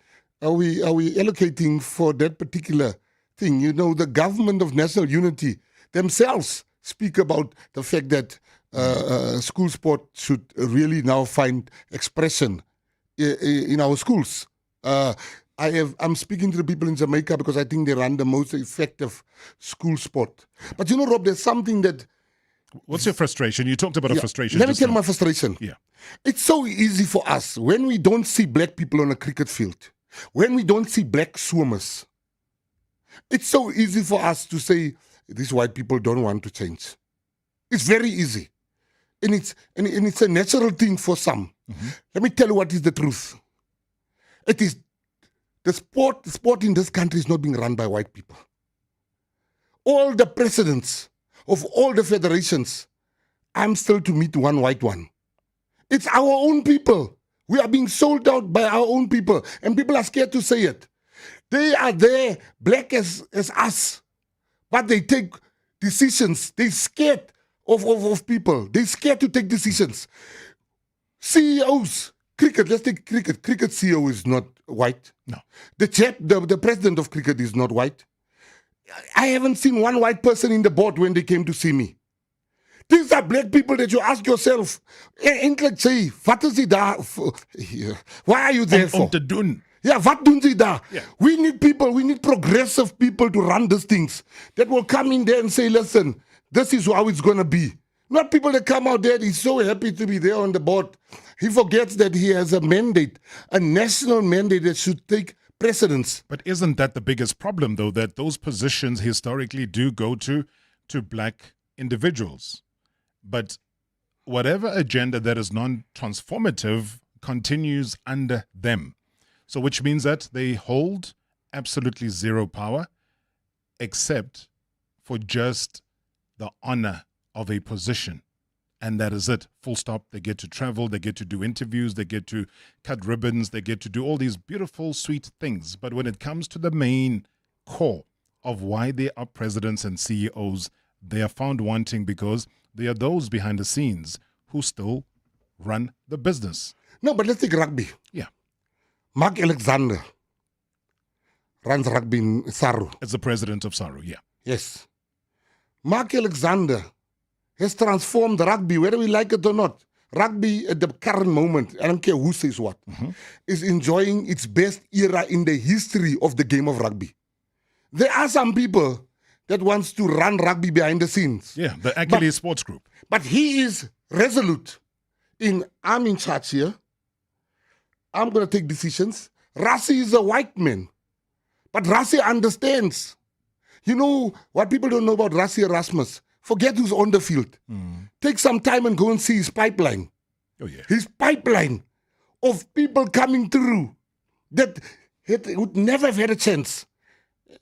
allocating for that particular thing. You know, the government of national unity themselves speak about the fact that school sport should really now find expression in our schools. I'm speaking to the people in Jamaica because I think they run the most effective school sport. But you know, Rob, there's something that... What's your frustration? You talked about a frustration. Let me tell my frustration. Yeah. It's so easy for us when we don't see black people on a cricket field, when we don't see black swimmers. It's so easy for us to say, these white people don't want to change. It's very easy. And it's a natural thing for some. Mm-hmm. Let me tell you what is the truth. It is the sport in this country is not being run by white people. All the presidents of all the federations, I'm still to meet one white one. It's our own people. We are being sold out by our own people, and people are scared to say it. They are there, black as us, but they take decisions. They're scared of people. They're scared to take decisions. CEOs, cricket, let's take cricket. Cricket CEO is not white. No. The president of cricket is not white. I haven't seen one white person in the board when they came to see me. These are black people that you ask yourself, eintlik sê, wat is die daar? Why are you there for? Om te doen. Yeah, wat doen ze daar? Yeah. We need people, we need progressive people to run these things that will come in there and say, listen, this is how it's going to be. Not people that come out there, he's so happy to be there on the board. He forgets that he has a mandate, a national mandate that should take precedence. But isn't that the biggest problem, though, that those positions historically do go to black individuals? But whatever agenda that is non-transformative continues under them. So which means that they hold absolutely zero power except for just the honor of a position. And that is it. Full stop. They get to travel. They get to do interviews. They get to cut ribbons. They get to do all these beautiful, sweet things. But when it comes to the main core of why they are presidents and CEOs, they are found wanting because they are those behind the scenes who still run the business. No, but let's take rugby. Yeah. Mark Alexander runs rugby in SARU. As the president of SARU, yeah. Yes. Mark Alexander has transformed rugby, whether we like it or not. Rugby at the current moment, I don't care who says what, is enjoying its best era in the history of the game of rugby. There are some people that wants to run rugby behind the scenes. Yeah, the Achilles Sports Group. But he is resolute I'm in charge here. I'm going to take decisions. Rassie is a white man. But Rassie understands. You know what people don't know about Rassie Erasmus? Forget who's on the field. Take some time and go and see his pipeline. Oh, yeah. His pipeline of people coming through that would never have had a chance.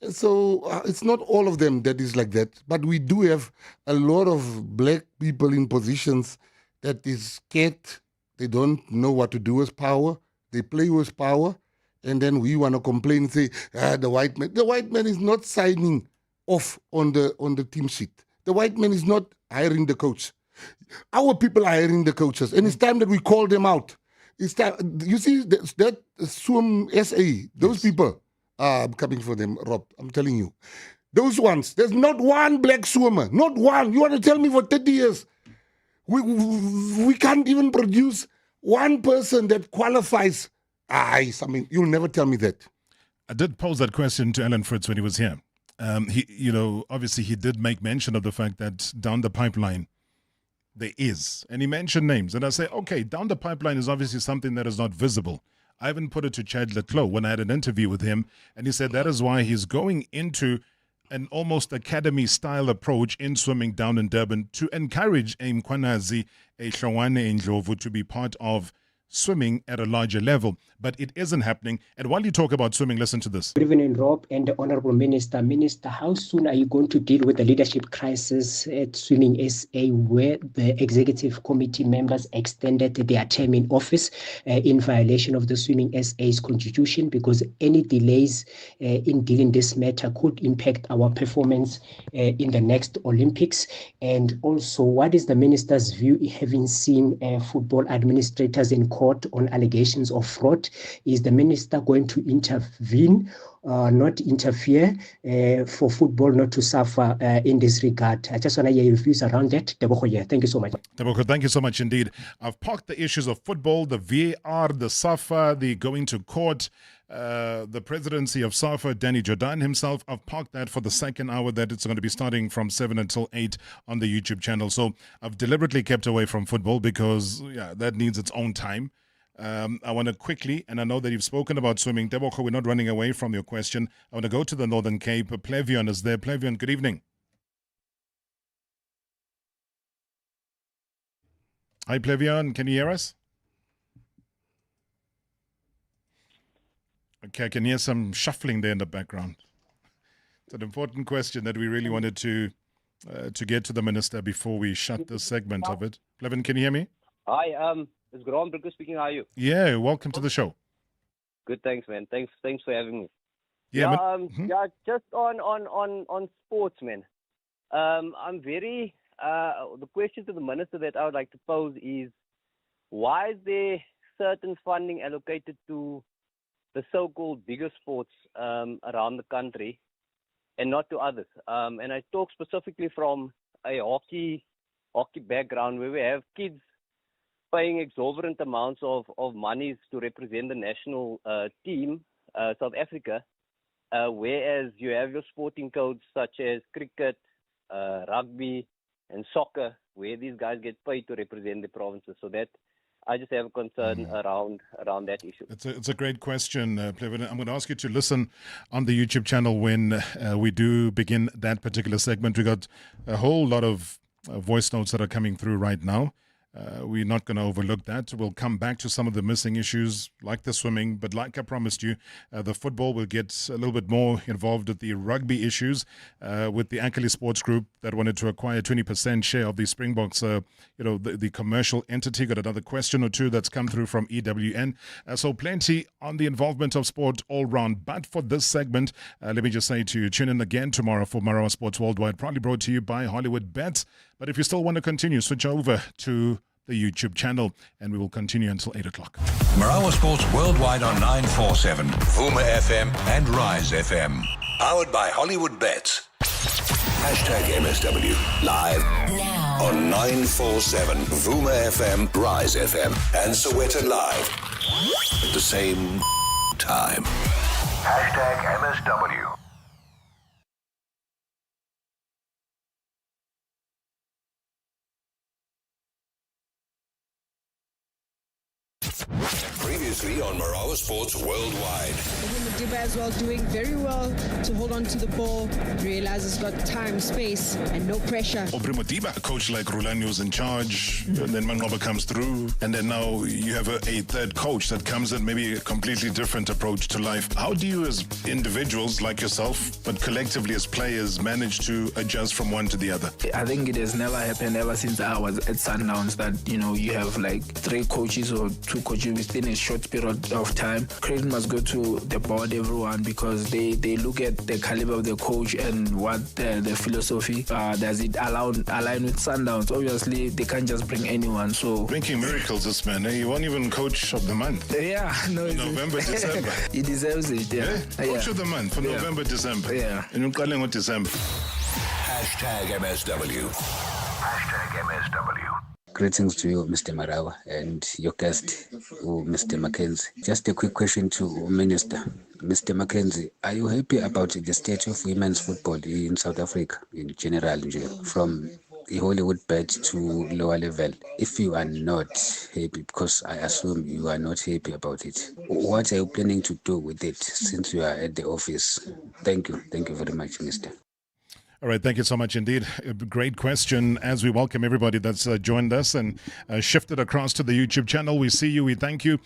So it's not all of them that is like that. But we do have a lot of black people in positions that is scared. They don't know what to do with power. They play with power. And then we want to complain and say, the white man. The white man is not signing off on the team sheet. The white man is not hiring the coach. Our people are hiring the coaches. And it's time that we call them out. It's time. You see, that Swim SA, those people, I'm coming for them, Rob. I'm telling you. Those ones, there's not one black swimmer. Not one. You want to tell me for 30 years, we can't even produce one person that qualifies. You'll never tell me that. I did pose that question to Alan Fritz when he was here. Obviously he did make mention of the fact that down the pipeline there is, and he mentioned names. And I say, okay, down the pipeline is obviously something that is not visible. I even put it to Chad Leclos when I had an interview with him, and he said that is why he's going into an almost academy-style approach in swimming down in Durban to encourage a Mkhwanazi, a Hlongwane Ndlovu to be part of swimming at a larger level, but it isn't happening. And while you talk about swimming, listen to this. Good evening, Rob and the Honorable Minister. Minister, how soon are you going to deal with the leadership crisis at Swimming SA, where the executive committee members extended their term in office in violation of the Swimming SA's constitution? Because any delays in dealing this matter could impact our performance in the next Olympics. And also, what is the minister's view, having seen football administrators in court on allegations of fraud? Is the minister going to intervene, not interfere, for football not to suffer in this regard? I just want to hear your views around that. Thank you so much. Tebogo, thank you so much indeed. I've parked the issues of football, the VAR, the Safa, the going to court, the presidency of Safa, Danny Jordan himself. I've parked that for the second hour that it's going to be starting from 7 until 8 on the YouTube channel. So I've deliberately kept away from football because that needs its own time. I want to quickly, and I know that you've spoken about swimming. Tebogo, we're not running away from your question. I want to go to the Northern Cape. Plevion is there. Plevion, good evening. Hi, Plevion. Can you hear us? Okay, I can hear some shuffling there in the background. It's an important question that we really wanted to get to the minister before we shut this segment of it. Plevion, can you hear me? Hi, it's Graham Brooker speaking. How are you? Yeah, welcome to the show. Good, thanks, man. Thanks for having me. Yeah, just on sports, man. I'm very. The question to the minister that I would like to pose is, why is there certain funding allocated to the so-called bigger sports around the country, and not to others? And I talk specifically from a hockey background, where we have kids paying exorbitant amounts of monies to represent the national team, South Africa, whereas you have your sporting codes such as cricket, rugby, and soccer, where these guys get paid to represent the provinces. So that I just have a concern around that issue. It's a great question, Plevion. I'm going to ask you to listen on the YouTube channel when we do begin that particular segment. We got a whole lot of voice notes that are coming through right now. We're not going to overlook that. We'll come back to some of the missing issues like the swimming, but like I promised you, the football will get a little bit more involved with the rugby issues, with the Akali Sports Group that wanted to acquire 20% share of the Springboks, the commercial entity. Got another question or two that's come through from EWN. So plenty on the involvement of sport all round. But for this segment, let me just say to you, tune in again tomorrow for Marawa Sports Worldwide, probably brought to you by Hollywood Bets. But if you still want to continue, switch over to the YouTube channel, and we will continue until 8 o'clock. Marawa Sports Worldwide on 947, Vuma FM and Rise FM. Powered by Hollywood Bets. #MSW live now on 947, Vuma FM, Rise FM, and Soweto Live at the same time. #MSW. Free Previously on Marawa Sports Worldwide. Madiba as well doing very well to hold on to the ball, realize he's got time, space, and no pressure. Madiba, a coach like Rulani was in charge, and then Mangoba comes through, and then now you have a third coach that comes in, maybe a completely different approach to life. How do you as individuals like yourself, but collectively as players, manage to adjust from one to the other? I think it has never happened ever since I was at Sundowns that, you have like 3 coaches or 2 coaches within a short period of time. Credit must go to the board, everyone, because they look at the caliber of the coach and what the philosophy, does it align with Sundowns. Obviously, they can't just bring anyone. So Making miracles, this man. He won't even coach of the month. Yeah, no, November, December. He deserves it, yeah. Coach of the month for November, December. Yeah. And you're calling it December. #MSW. #MSW. Greetings to you, Mr. Marawa, and your guest, Mr. Mckenzie. Just a quick question to Minister. Mr. Mckenzie, are you happy about the state of women's football in South Africa in general, from the Hollywood bed to lower level? If you are not happy, because I assume you are not happy about it, what are you planning to do with it since you are at the office? Thank you. Thank you very much, Minister. All right, thank you so much indeed. A great question as we welcome everybody that's joined us and shifted across to the YouTube channel. We see you, we thank you.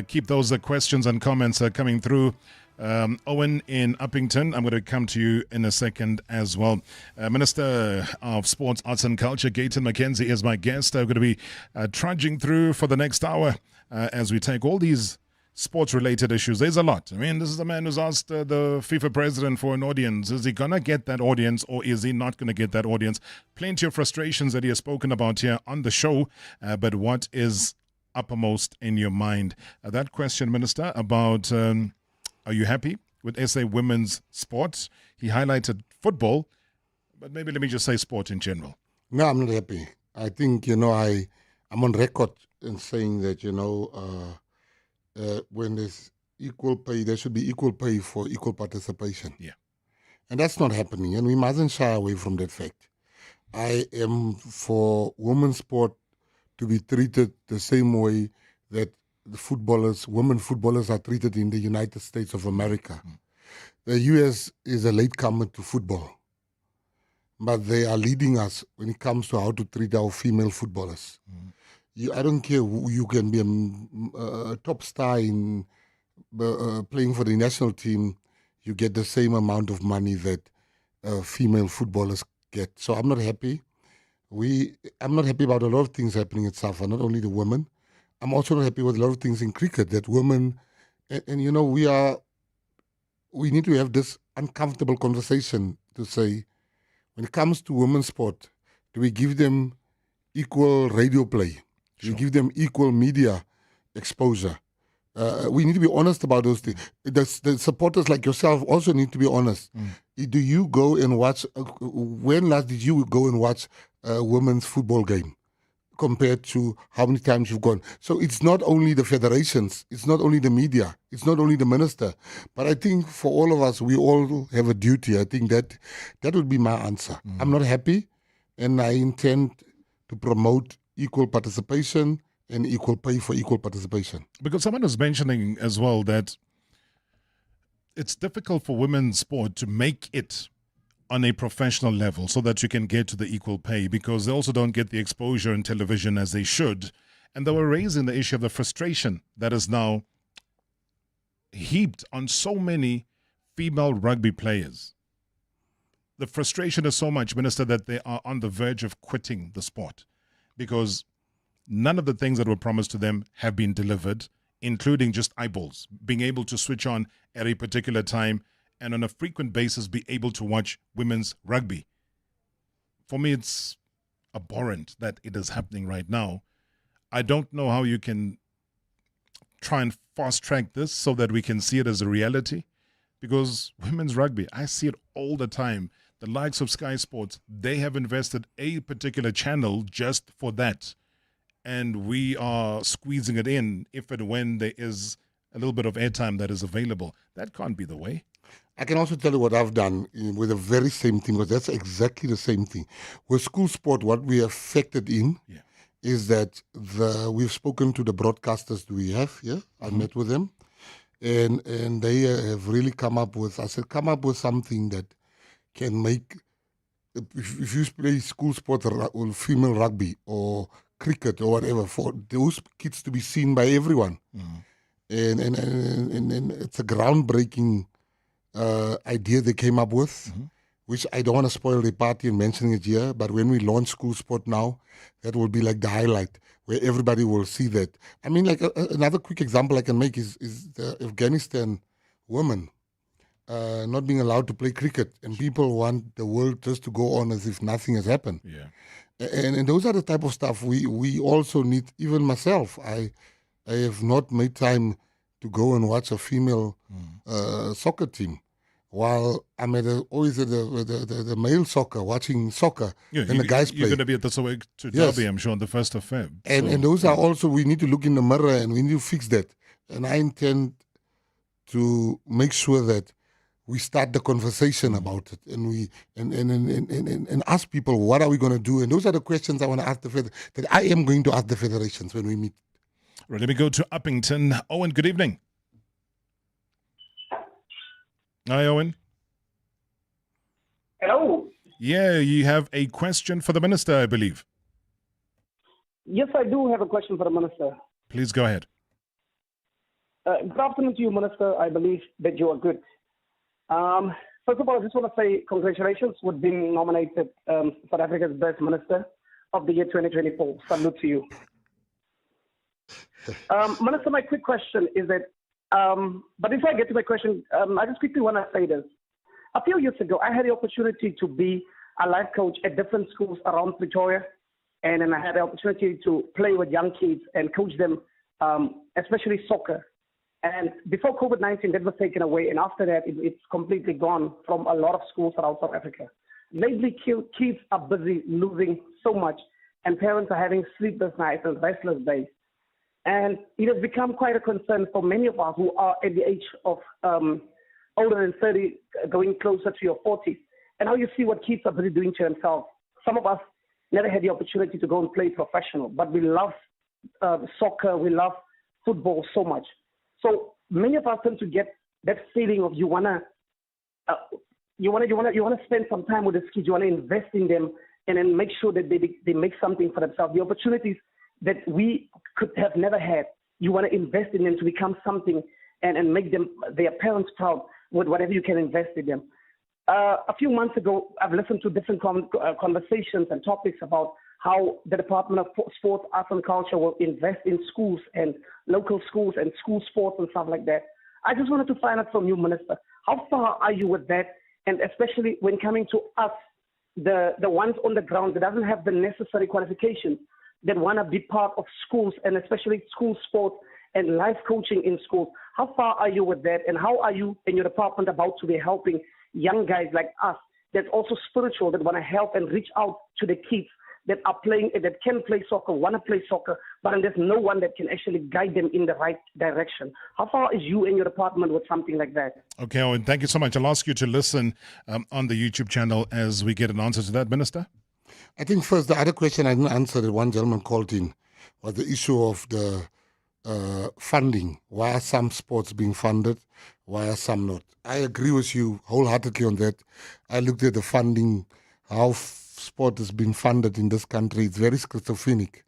Keep those questions and comments coming through. Owen in Uppington, I'm going to come to you in a second as well. Minister of Sports, Arts and Culture, Gayton Mckenzie, is my guest. I'm going to be trudging through for the next hour as we take all these sports-related issues. There's a lot. I mean, this is a man who's asked the FIFA president for an audience. Is he going to get that audience or is he not going to get that audience? Plenty of frustrations that he has spoken about here on the show, but what is uppermost in your mind? That question, Minister, about are you happy with SA women's sport? He highlighted football, but maybe let me just say sport in general. No, I'm not happy. I think, I'm on record in saying that, when there's equal pay, there should be equal pay for equal participation. Yeah. And that's not happening, and we mustn't shy away from that fact. I am for women's sport to be treated the same way that the women footballers are treated in the United States of America. The US is a latecomer to football, but they are leading us when it comes to how to treat our female footballers. I don't care who you can be a top star in playing for the national team, you get the same amount of money that female footballers get. So I'm not happy. I'm not happy about a lot of things happening at Safa, not only the women. I'm also not happy with a lot of things in cricket that women, and we need to have this uncomfortable conversation to say, when it comes to women's sport, do we give them equal radio play? We give them equal media exposure. We need to be honest about those things. The supporters like yourself also need to be honest. Do you go and watch, when last did you go and watch a women's football game compared to how many times you've gone? So it's not only the federations, it's not only the media, it's not only the minister, but I think for all of us, we all have a duty. I think that would be my answer. I'm not happy, and I intend to promote equal participation and equal pay for equal participation. Because someone was mentioning as well that it's difficult for women's sport to make it on a professional level so that you can get to the equal pay, because they also don't get the exposure in television as they should. And they were raising the issue of the frustration that is now heaped on so many female rugby players. The frustration is so much, Minister, that they are on the verge of quitting the sport, because none of the things that were promised to them have been delivered, including just eyeballs, being able to switch on at a particular time and on a frequent basis be able to watch women's rugby. For me, it's abhorrent that it is happening right now. I don't know how you can try and fast track this so that we can see it as a reality, because women's rugby, I see it all the time. The likes of Sky Sports, they have invested a particular channel just for that. And we are squeezing it in if and when there is a little bit of airtime that is available. That can't be the way. I can also tell you what I've done with the very same thing, because that's exactly the same thing. With school sport, what we have factored in is that we've spoken to the broadcasters we have here. I met with them, and they have really come up with something that can make, if you play school sport or female rugby or cricket or whatever, for those kids to be seen by everyone. And it's a groundbreaking idea they came up with, which I don't want to spoil the party in mentioning it here, but when we launch school sport now, that will be like the highlight, where everybody will see that. I mean, like another quick example I can make is the Afghanistan women not being allowed to play cricket, and people want the world just to go on as if nothing has happened. Yeah. And those are the type of stuff we also need. Even myself, I have not made time to go and watch a female soccer team, while I'm always at the male soccer, watching soccer, and the guys play. You're going to be at the Soweto Derby, I'm sure, on the 1st of Feb. And those are also, we need to look in the mirror and we need to fix that. And I intend to make sure that we start the conversation about it, and we and ask people, what are we going to do? And those are the questions I want to ask that I am going to ask the federations when we meet. Right, let me go to Uppington. Owen, good evening. Hi, Owen. Hello. Yeah, you have a question for the minister, I believe. Yes, I do have a question for the minister. Please go ahead. Good afternoon to you, Minister. I believe that you are good. First of all, I just want to say congratulations with being nominated South Africa's Best Minister of the year 2024. Salute to you. Minister, my quick question is that, but before I get to my question, I just quickly want to say this. A few years ago, I had the opportunity to be a life coach at different schools around Pretoria, and then I had the opportunity to play with young kids and coach them, especially soccer. And before COVID-19, that was taken away, and after that, it's completely gone from a lot of schools around South Africa. Lately, kids are busy losing so much, and parents are having sleepless nights and restless days. And it has become quite a concern for many of us who are at the age of older than 30, going closer to your 40s. And now you see what kids are busy doing to themselves. Some of us never had the opportunity to go and play professional, but we love soccer, we love football so much. So many of us tend to get that feeling of you wanna spend some time with the kids, you wanna invest in them, and then make sure that they make something for themselves. The opportunities that we could have never had, you wanna invest in them to become something and make them their parents proud with whatever you can invest in them. A few months ago, I've listened to different conversations and topics about how the Department of Sport, Arts and Culture will invest in schools and local schools and school sports and stuff like that. I just wanted to find out from you, Minister, how far are you with that? And especially when coming to us, the ones on the ground that doesn't have the necessary qualifications, that want to be part of schools and especially school sports and life coaching in schools. How far are you with that? And how are you and your department about to be helping young guys like us that's also spiritual, that want to help and reach out to the kids that are playing, that can play soccer, want to play soccer, but there's no one that can actually guide them in the right direction? How far is you and your department with something like that? Okay, Owen, thank you so much. I'll ask you to listen on the YouTube channel as we get an answer to that, Minister. I think first, the other question I didn't answer that one gentleman called in was the issue of the funding. Why are some sports being funded? Why are some not? I agree with you wholeheartedly on that. I looked at the funding, how sport is being funded in this country. It's very schizophrenic.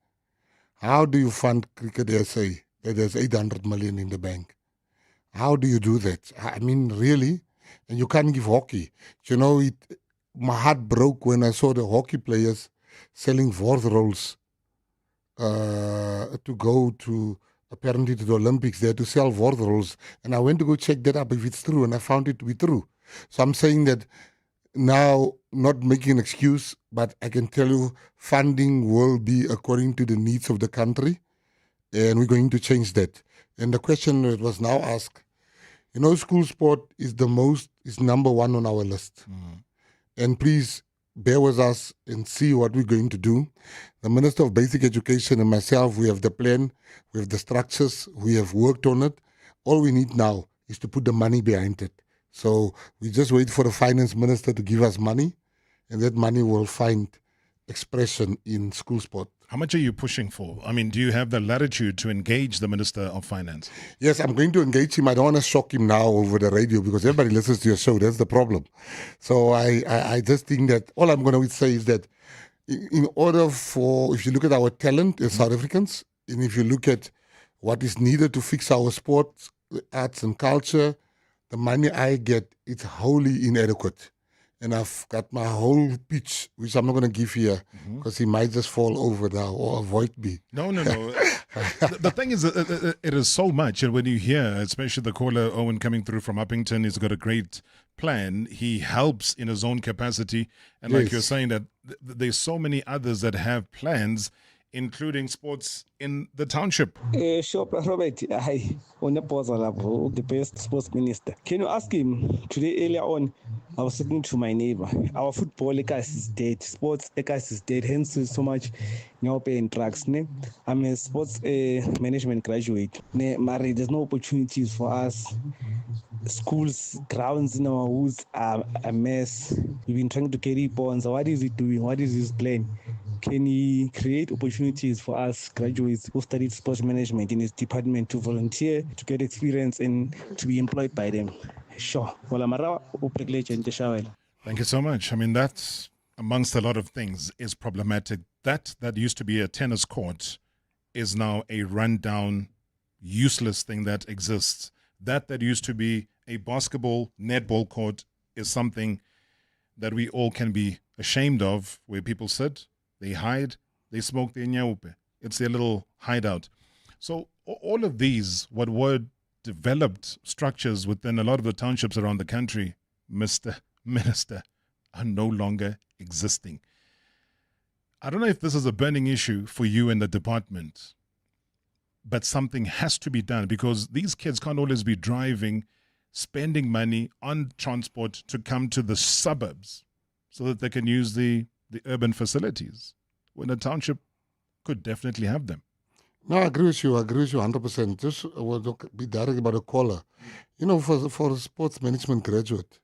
How do you fund Cricket SA that there's 800 million in the bank? How do you do that? I mean, really? And you can't give hockey. You know, my heart broke when I saw the hockey players selling word rolls to go to, apparently to the Olympics there to sell word rolls. And I went to go check that up if it's true, and I found it to be true. So I'm saying that now, not making an excuse, but I can tell you funding will be according to the needs of the country, and we're going to change that. And the question that was now asked, you know, school sport is number one on our list. And please bear with us and see what we're going to do. The Minister of Basic Education and myself, we have the plan, we have the structures, we have worked on it. All we need now is to put the money behind it. So we just wait for the finance minister to give us money, and that money will find expression in school sport. How much are you pushing for? I mean, do you have the latitude to engage the Minister of Finance? Yes, I'm going to engage him. I don't want to shock him now over the radio because everybody listens to your show. That's the problem. So I just think that all I'm going to say is that in order for, if you look at our talent as South Africans, and if you look at what is needed to fix our sports, arts and culture, the money I get, it's wholly inadequate. And I've got my whole pitch, which I'm not going to give here because he might just fall over now or avoid me. No. The thing is, it is so much. And when you hear, especially the caller Owen coming through from Uppington, he's got a great plan. He helps in his own capacity. And like you're saying, that there's so many others that have plans, including sports in the township. Sure, Robert, on the best sports minister. Can you ask him, today earlier on, I was talking to my neighbor. Our football is dead, sports is dead, hence so much nyope and tracks. I'm a sports management graduate. Mari, there's no opportunities for us. Schools, grounds in our woods are a mess. We've been trying to carry bonds. What is it doing? What is his plan? Can he create opportunities for us graduates who studied sports management in his department to volunteer, to get experience and to be employed by them? Sure. Thank you so much. I mean, that, amongst a lot of things, is problematic. That used to be a tennis court is now a rundown, useless thing that exists. That used to be a basketball, netball court is something that we all can be ashamed of, where people sit, they hide, they smoke their nyaupe. It's their little hideout. So all of these, what were developed structures within a lot of the townships around the country, Mr. Minister, are no longer existing. I don't know if this is a burning issue for you in the department, but something has to be done because these kids can't always be driving, spending money on transport to come to the suburbs so that they can use the urban facilities when a township could definitely have them. No, I agree with you 100%. Just will be direct about a caller. You know, for a sports management graduate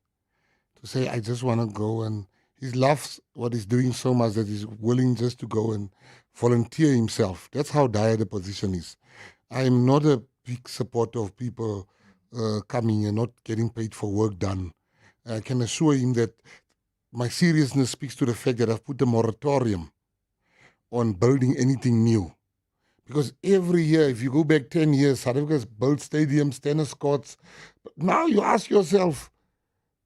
to say, I just want to go, and he loves what he's doing so much that he's willing just to go and volunteer himself. That's how dire the position is. I'm not a big supporter of people coming and not getting paid for work done. I can assure him that my seriousness speaks to the fact that I've put a moratorium on building anything new. Because every year, if you go back 10 years, South Africa's built stadiums, tennis courts. But now you ask yourself,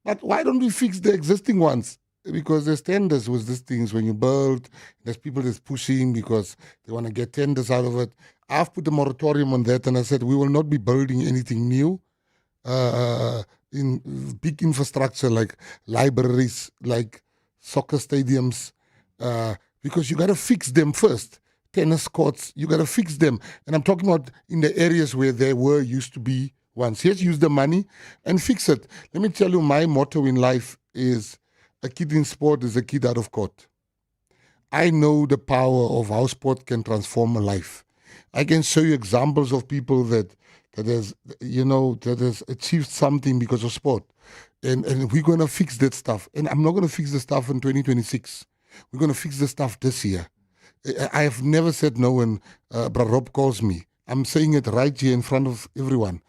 but why don't we fix the existing ones? Because there's tenders with these things. When you build, there's people that's pushing because they want to get tenders out of it. I've put a moratorium on that, and I said we will not be building anything new in big infrastructure like libraries, like soccer stadiums, because you got to fix them first. Tennis courts, you got to fix them. And I'm talking about in the areas where there used to be once. Yes, use the money and fix it. Let me tell you, my motto in life is a kid in sport is a kid out of court. I know the power of how sport can transform a life. I can show you examples of people that has achieved something because of sport. And we're going to fix that stuff. And I'm not going to fix the stuff in 2026. We're going to fix the stuff this year. I have never said no when Rob calls me. I'm saying it right here in front of everyone.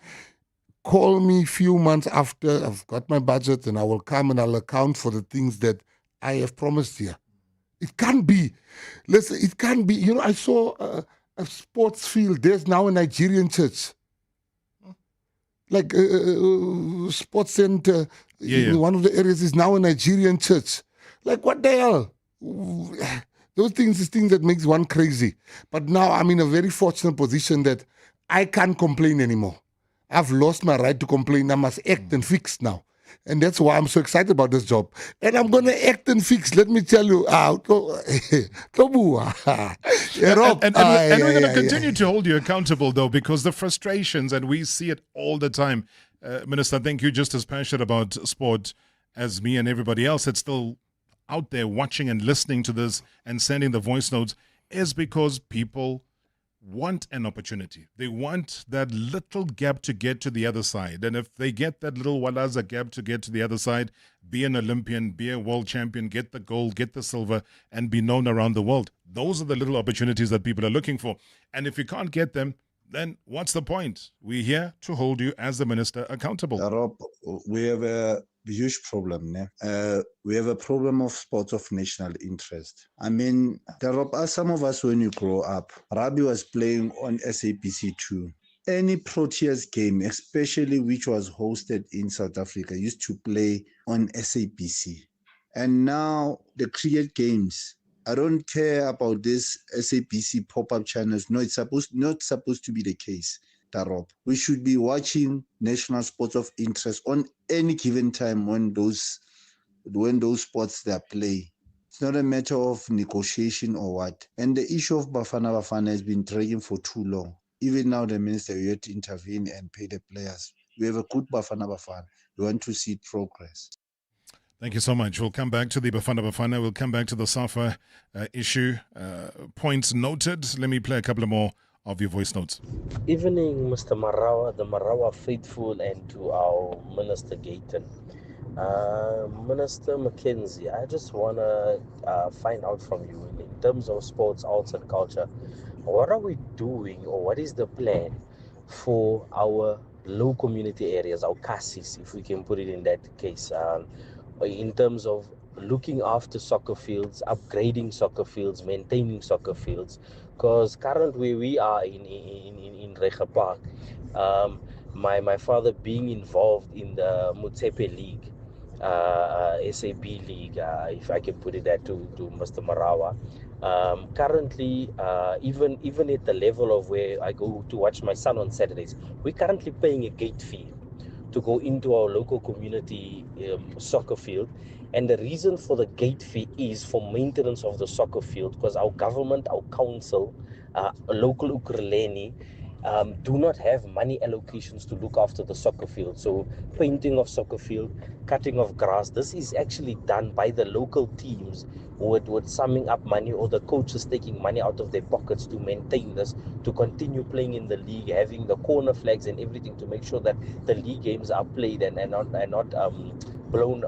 Call me a few months after I've got my budget and I will come and I'll account for the things that I have promised here. It can't be. Listen, it can't be. You know, I saw a sports field. There's now a Nigerian church. Like sports center in one of the areas is now a Nigerian church. Like what the hell? Those things is things that makes one crazy. But now I'm in a very fortunate position that I can't complain anymore. I've lost my right to complain. I must act and fix now. And that's why I'm so excited about this job. And I'm going to act and fix. Let me tell you. And we're going to continue to hold you accountable, though, because the frustrations, and we see it all the time. Minister, I think you're just as passionate about sport as me and everybody else. It's still out there watching and listening to this and sending the voice notes is because people want an opportunity. They want that little gap to get to the other side. And if they get that little Walaza gap to get to the other side, be an Olympian, be a world champion, get the gold, get the silver, and be known around the world. Those are the little opportunities that people are looking for. And if you can't get them, then what's the point? We're here to hold you as the minister accountable. Rob, we have a huge problem. We have a problem of sports of national interest. I mean, Rob, as some of us when you grow up, Rabbi was playing on SABC2. Any Proteas game, especially which was hosted in South Africa, used to play on SABC. And now the cricket games, I don't care about this SABC pop-up channels. No, it's not supposed to be the case, Rob. We should be watching national sports of interest on any given time when those sports they are play. It's not a matter of negotiation or what. And the issue of Bafana has been dragging for too long. Even now, the minister will have to intervene and pay the players. We have a good Bafana. We want to see progress. Thank you so much. We'll come back to the Bafana. We'll come back to the Safa issue. Points noted. Let me play a couple more of your voice notes. Evening, Mr. Marawa, the Marawa faithful, and to our Minister Gayton. Minister Mckenzie, I just want to find out from you in terms of sports, arts and culture, what are we doing or what is the plan for our low community areas, our CASIs, if we can put it in that case, in terms of looking after soccer fields, upgrading soccer fields, maintaining soccer fields? Because currently we are in Rega Park, my father being involved in the Motsepe League, SAB League, if I can put it that to Mr. Marawa. Currently, even at the level of where I go to watch my son on Saturdays, we're currently paying a gate fee to go into our local community soccer field. And the reason for the gate fee is for maintenance of the soccer field, because our government, our council, local Ukurleni, do not have money allocations to look after the soccer field. So painting of soccer field, cutting of grass, this is actually done by the local teams with summing up money, or the coaches taking money out of their pockets to maintain this, to continue playing in the league, having the corner flags and everything to make sure that the league games are played and not blown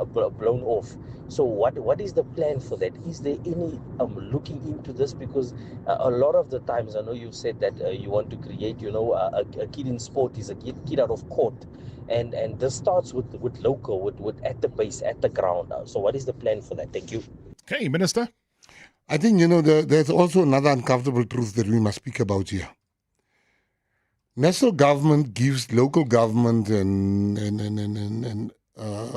off. So what is the plan for that? Is there any looking into this? Because a lot of the times, I know you said that you want to create, a kid in sport is a kid out of court, and this starts with local, with at the base, at the ground. So what is the plan for that? Thank you. Okay, Minister. I think, there's also another uncomfortable truth that we must speak about here. National government gives local government and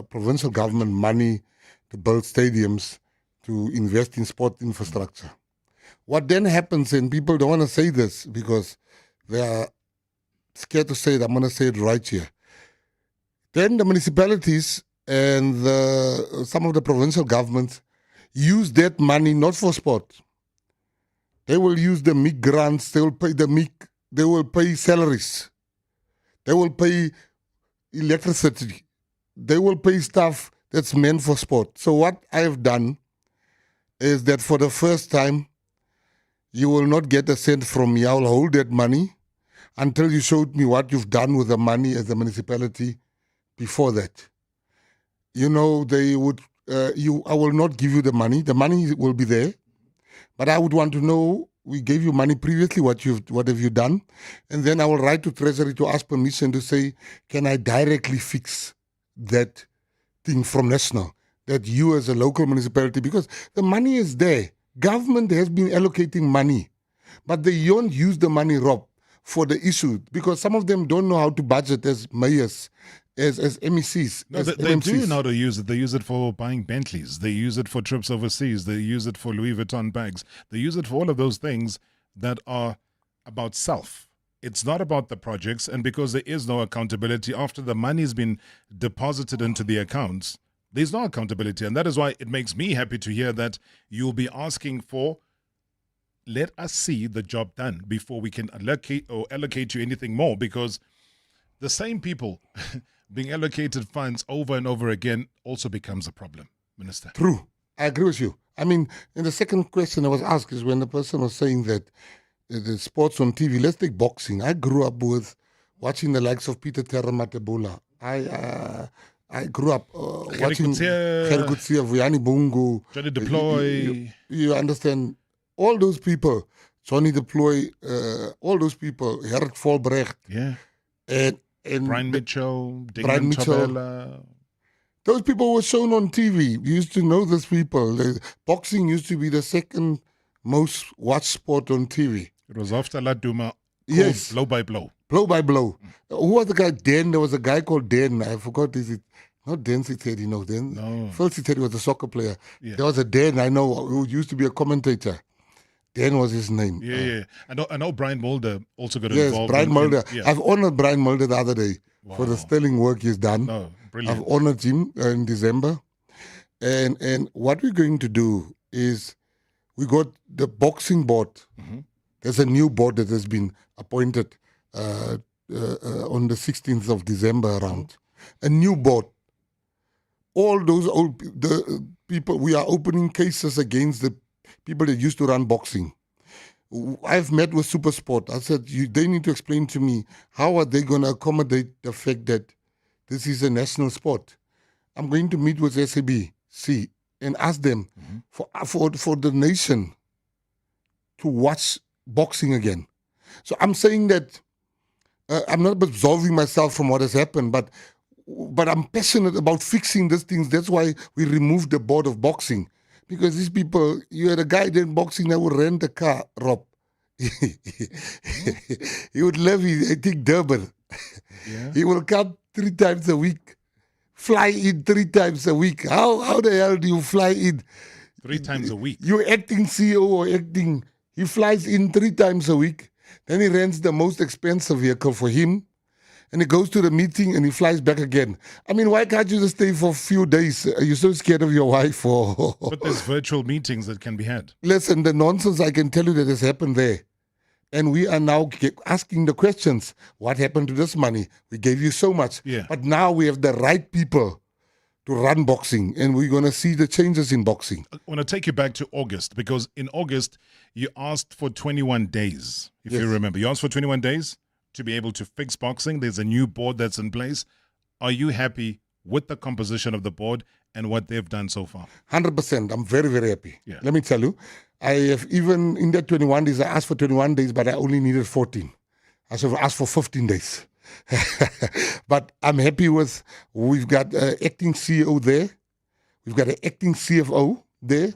provincial government money to build stadiums, to invest in sport infrastructure. What then happens, and people don't want to say this because they are scared to say it, I'm going to say it right here. Then the municipalities and some of the provincial governments use that money not for sport. They will use the MIC grants, they will pay they will pay salaries, they will pay electricity, they will pay stuff that's meant for sport. So what I have done is that for the first time, you will not get a cent from me. I will hold that money until you showed me what you've done with the money as a municipality before that. They would, I will not give you the money. The money will be there. But I would want to know, we gave you money previously, what have you done? And then I will write to Treasury to ask permission to say, can I directly fix that thing from national, that you as a local municipality, because the money is there. Government has been allocating money, but they don't use the money, Rob, for the issue, because some of them don't know how to budget as mayors, as MECs. No, they do know how to use it. They use it for buying Bentleys. They use it for trips overseas. They use it for Louis Vuitton bags. They use it for all of those things that are about self. It's not about the projects, and because there is no accountability after the money's been deposited into the accounts, there's no accountability. And that is why it makes me happy to hear that you'll be asking for, let us see the job done before we can allocate you anything more, because the same people being allocated funds over and over again also becomes a problem, Minister. True. I agree with you. I mean, in the second question I was asked is when the person was saying that the sports on TV. Let's take boxing. I grew up with watching the likes of Peter Terramatebula. I grew up watching Gergutsia, Vuyani Bungu. Johnny Deploy. You understand? All those people, Johnny Deploy, all those people, Gerrit Volbrecht. Yeah. And Brian Mitchell, Brian Mitchell. Those people were shown on TV. You used to know those people. Boxing used to be the second most watched sport on TV. It was after La Duma. Yes. Blow by blow. Blow by blow. Who was the guy? Dan. There was a guy called Dan. I forgot. Is it not Dan Siteri? No, Dan. No. Phil Siteri was a soccer player. Yeah. There was a Dan I know who used to be a commentator. Dan was his name. Yeah. I know Brian Mulder also got yes, involved. Brian Mulder. Yeah. I've honored Brian Mulder the other day for the sterling work he's done. No, brilliant. I've honored him in December. And what we're going to do is we got the boxing board. Mm-hmm. There's a new board that has been appointed on the 16th of December around. A new board. All those the people, we are opening cases against the people that used to run boxing. I've met with Supersport. I said, they need to explain to me how are they going to accommodate the fact that this is a national sport. I'm going to meet with SABC and ask them for the nation to watch boxing again. So I'm saying that I'm not absolving myself from what has happened, but I'm passionate about fixing these things. That's why we removed the board of boxing. Because these people, you had a guy in boxing that would rent a car, Rob. He would live in, I think, Durban. Yeah. He will come 3 times a week, fly in 3 times a week. How the hell do you fly in? 3 times a week. You're acting CEO or acting. He flies in 3 times a week. Then he rents the most expensive vehicle for him. And he goes to the meeting and he flies back again. I mean, why can't you just stay for a few days? Are you so scared of your wife? But there's virtual meetings that can be had. Listen, the nonsense I can tell you that has happened there. And we are now asking the questions. What happened to this money? We gave you so much. Yeah. But now we have the right people to run boxing. And we're going to see the changes in boxing. I want to take you back to August. Because in August, you asked for 21 days. If you remember. You asked for 21 days to be able to fix boxing. There's a new board that's in place. Are you happy with the composition of the board and what they've done so far? 100%. I'm very, very happy. Yeah. Let me tell you, I have even in that 21 days, I asked for 21 days, but I only needed 14. I should have asked for 15 days. But I'm happy with, we've got an acting CEO there. We've got an acting CFO there.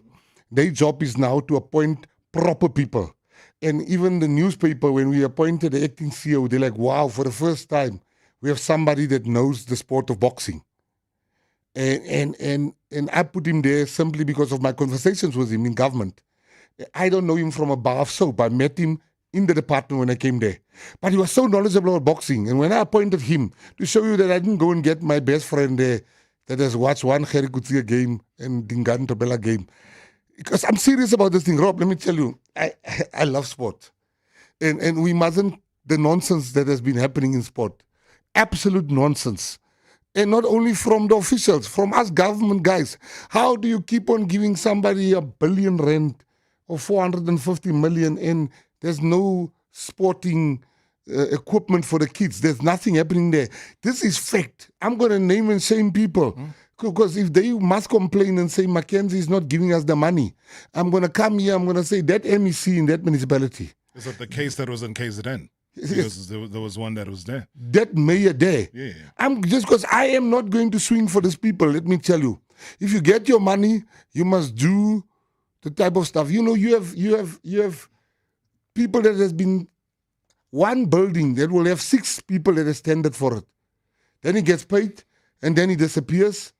Their job is now to appoint proper people. And even the newspaper, when we appointed the acting CEO, they're like, wow, for the first time, we have somebody that knows the sport of boxing. And I put him there simply because of my conversations with him in government. I don't know him from a bar of soap. I met him in the department when I came there. But he was so knowledgeable about boxing. And when I appointed him, to show you that I didn't go and get my best friend there that has watched one Gerrie Coetzee game and Dingane Tabela game. Because I'm serious about this thing, Rob. Let me tell you, I love sport. And we mustn't, the nonsense that has been happening in sport, absolute nonsense. And not only from the officials, from us government guys. How do you keep on giving somebody R1 billion or 450 million and there's no sporting equipment for the kids? There's nothing happening there. This is fact. I'm going to name and shame people. Because if they must complain and say Mckenzie is not giving us the money, I'm going to come here, I'm going to say that MEC in that municipality. Is that the case that was in KZN? Because there was one that was there. That mayor there. Yeah. I'm just because I am not going to swing for these people, let me tell you. If you get your money, you must do the type of stuff. You know, you have people that has been one building that will have 6 people that are standard for it. Then he gets paid and then he disappears.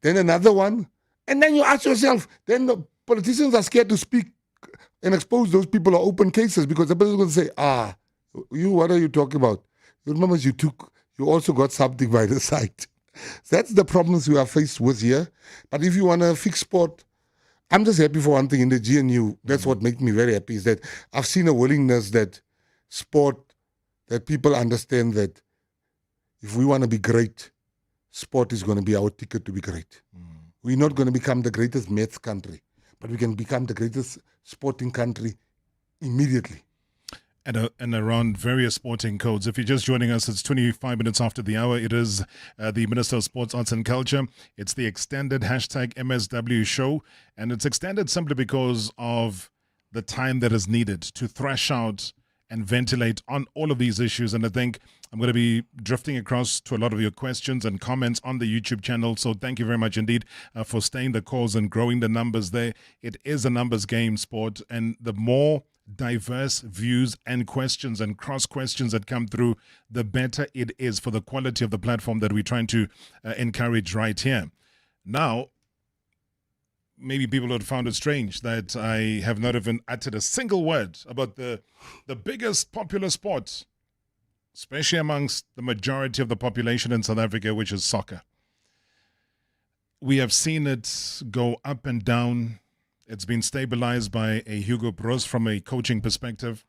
Then another one. And then you ask yourself, then the politicians are scared to speak and expose those people or open cases because the person is going to say, what are you talking about? You remember you also got something by the side. That's the problems we are faced with here. But if you want to fix sport, I'm just happy for one thing in the GNU. That's what makes me very happy is that I've seen a willingness that sport, that people understand that if we want to be great, sport is going to be our ticket to be great. We're not going to become the greatest maths country, but we can become the greatest sporting country immediately. and around various sporting codes. If you're just joining us, it's 25 minutes after the hour. It is the Minister of Sports, Arts and Culture. It's the extended hashtag MSW show, and it's extended simply because of the time that is needed to thrash out and ventilate on all of these issues. And I think I'm going to be drifting across to a lot of your questions and comments on the YouTube channel. So thank you very much indeed for staying the cause and growing the numbers there. It is a numbers game, sport, and the more diverse views and questions and cross questions that come through, the better it is for the quality of the platform that we're trying to encourage right here. Now, maybe people would have found it strange that I have not even uttered a single word about the biggest popular sport, especially amongst the majority of the population in South Africa, which is soccer. We have seen it go up and down. It's been stabilized by a Hugo Broos from a coaching perspective,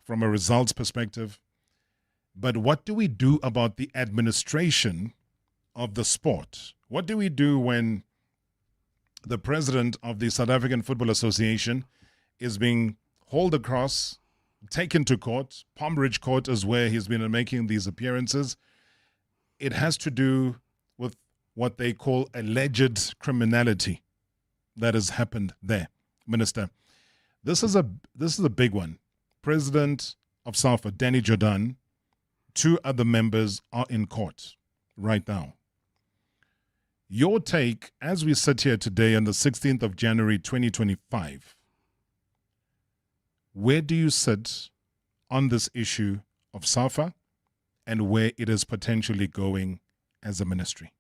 from a results perspective. But what do we do about the administration of the sport? What do we do when the president of the South African Football Association is being hauled across, taken to court? Palm Ridge Court is where he's been making these appearances. It has to do with what they call alleged criminality that has happened there. Minister, this is a big one. President of Safa, Danny Jordan, 2 other members are in court right now. Your take, as we sit here today on the 16th of January 2025, where do you sit on this issue of Safa and where it is potentially going as a ministry?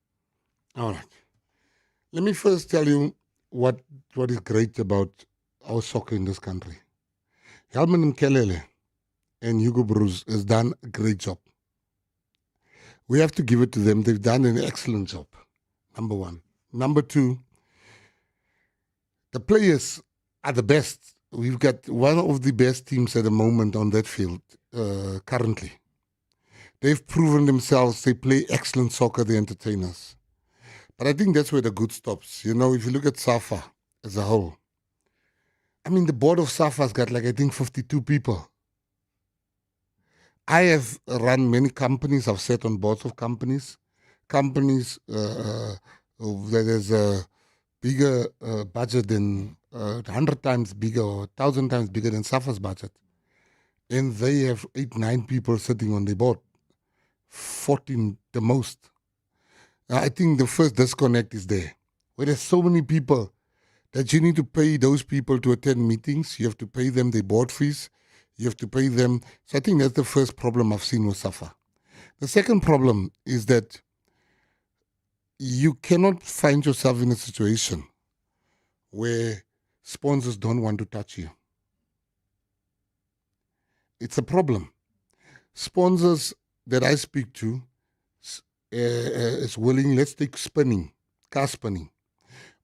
All right. Let me first tell you what is great about our soccer in this country. Helman Mkelele and Hugo Broos has done a great job. We have to give it to them. They've done an excellent job. Number one. Number two, the players are the best. We've got one of the best teams at the moment on that field currently. They've proven themselves. They play excellent soccer. They entertain us. But I think that's where the good stops. You know, if you look at Safa as a whole, I mean, the board of Safa has got 52 people. I have run many companies. I've sat on boards of companies. Companies that has a bigger budget than 100 times bigger or 1,000 times bigger than Safa's budget. And they have 8-9 people sitting on the board, 14 the most. I think the first disconnect is there, where there's so many people that you need to pay those people to attend meetings. You have to pay them their board fees. You have to pay them. So I think that's the first problem I've seen with Safa. The second problem is that you cannot find yourself in a situation where sponsors don't want to touch you. It's a problem. Sponsors that I speak to is willing, let's take spinning, car spinning.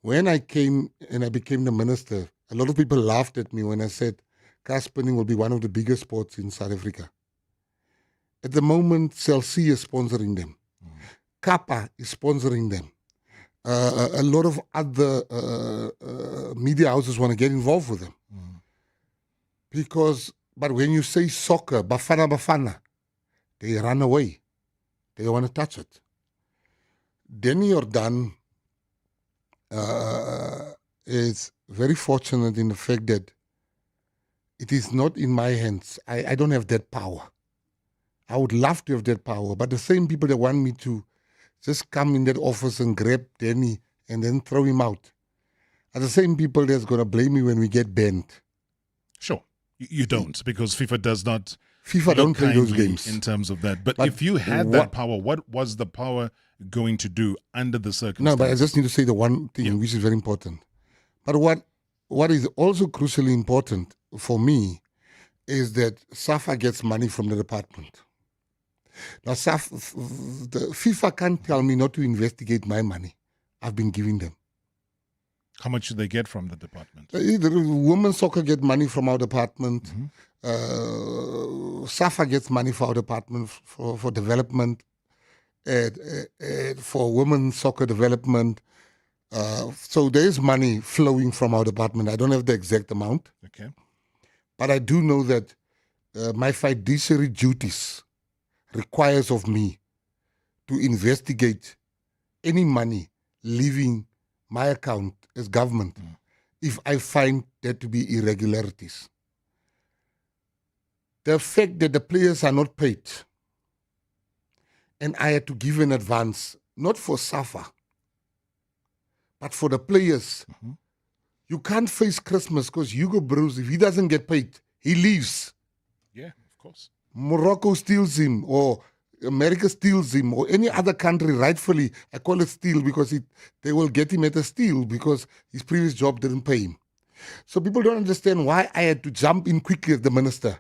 When I came and I became the minister, a lot of people laughed at me when I said car spinning will be one of the biggest sports in South Africa. At the moment, Cell C is sponsoring them. Kappa is sponsoring them. A lot of other media houses want to get involved with them. But when you say soccer, Bafana, they run away. They don't want to touch it. Danny Jordan is very fortunate in the fact that it is not in my hands. I don't have that power. I would love to have that power, but the same people that want me to just come in that office and grab Danny and then throw him out are the same people that's going to blame me when we get banned. Sure. You don't, because FIFA does not. FIFA don't play those games. In terms of that. But if you had that power, what was the power going to do under the circumstances? No, but I just need to say the one thing which is very important. But what is also crucially important for me is that Safa gets money from the department. Now, the FIFA can't tell me not to investigate my money. I've been giving them. How much do they get from the department? Women's soccer get money from our department. Mm-hmm. Safa gets money for our department for development, for women's soccer development. So there is money flowing from our department. I don't have the exact amount. Okay. But I do know that my fiduciary duties requires of me to investigate any money leaving my account as government if I find there to be irregularities. The fact that the players are not paid and I had to give an advance, not for Safa, but for the players. You can't face Christmas because Hugo Broos, if he doesn't get paid, he leaves. Yeah, of course. Morocco steals him, or America steals him, or any other country rightfully, I call it steal because they will get him at a steal because his previous job didn't pay him. So people don't understand why I had to jump in quickly as the minister.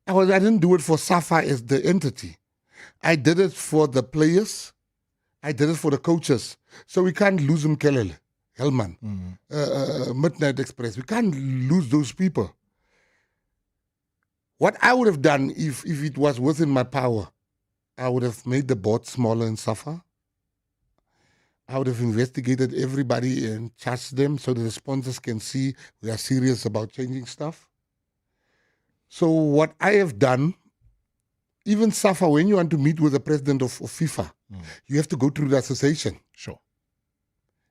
I didn't do it for Safa as the entity. I did it for the players. I did it for the coaches. So we can't lose him, Hellman, Midnight Express. We can't lose those people. What I would have done if it was within my power, I would have made the board smaller in Safa. I would have investigated everybody and charged them so the sponsors can see we are serious about changing stuff. So what I have done, even Safa, when you want to meet with the president of FIFA, you have to go through the association. Sure.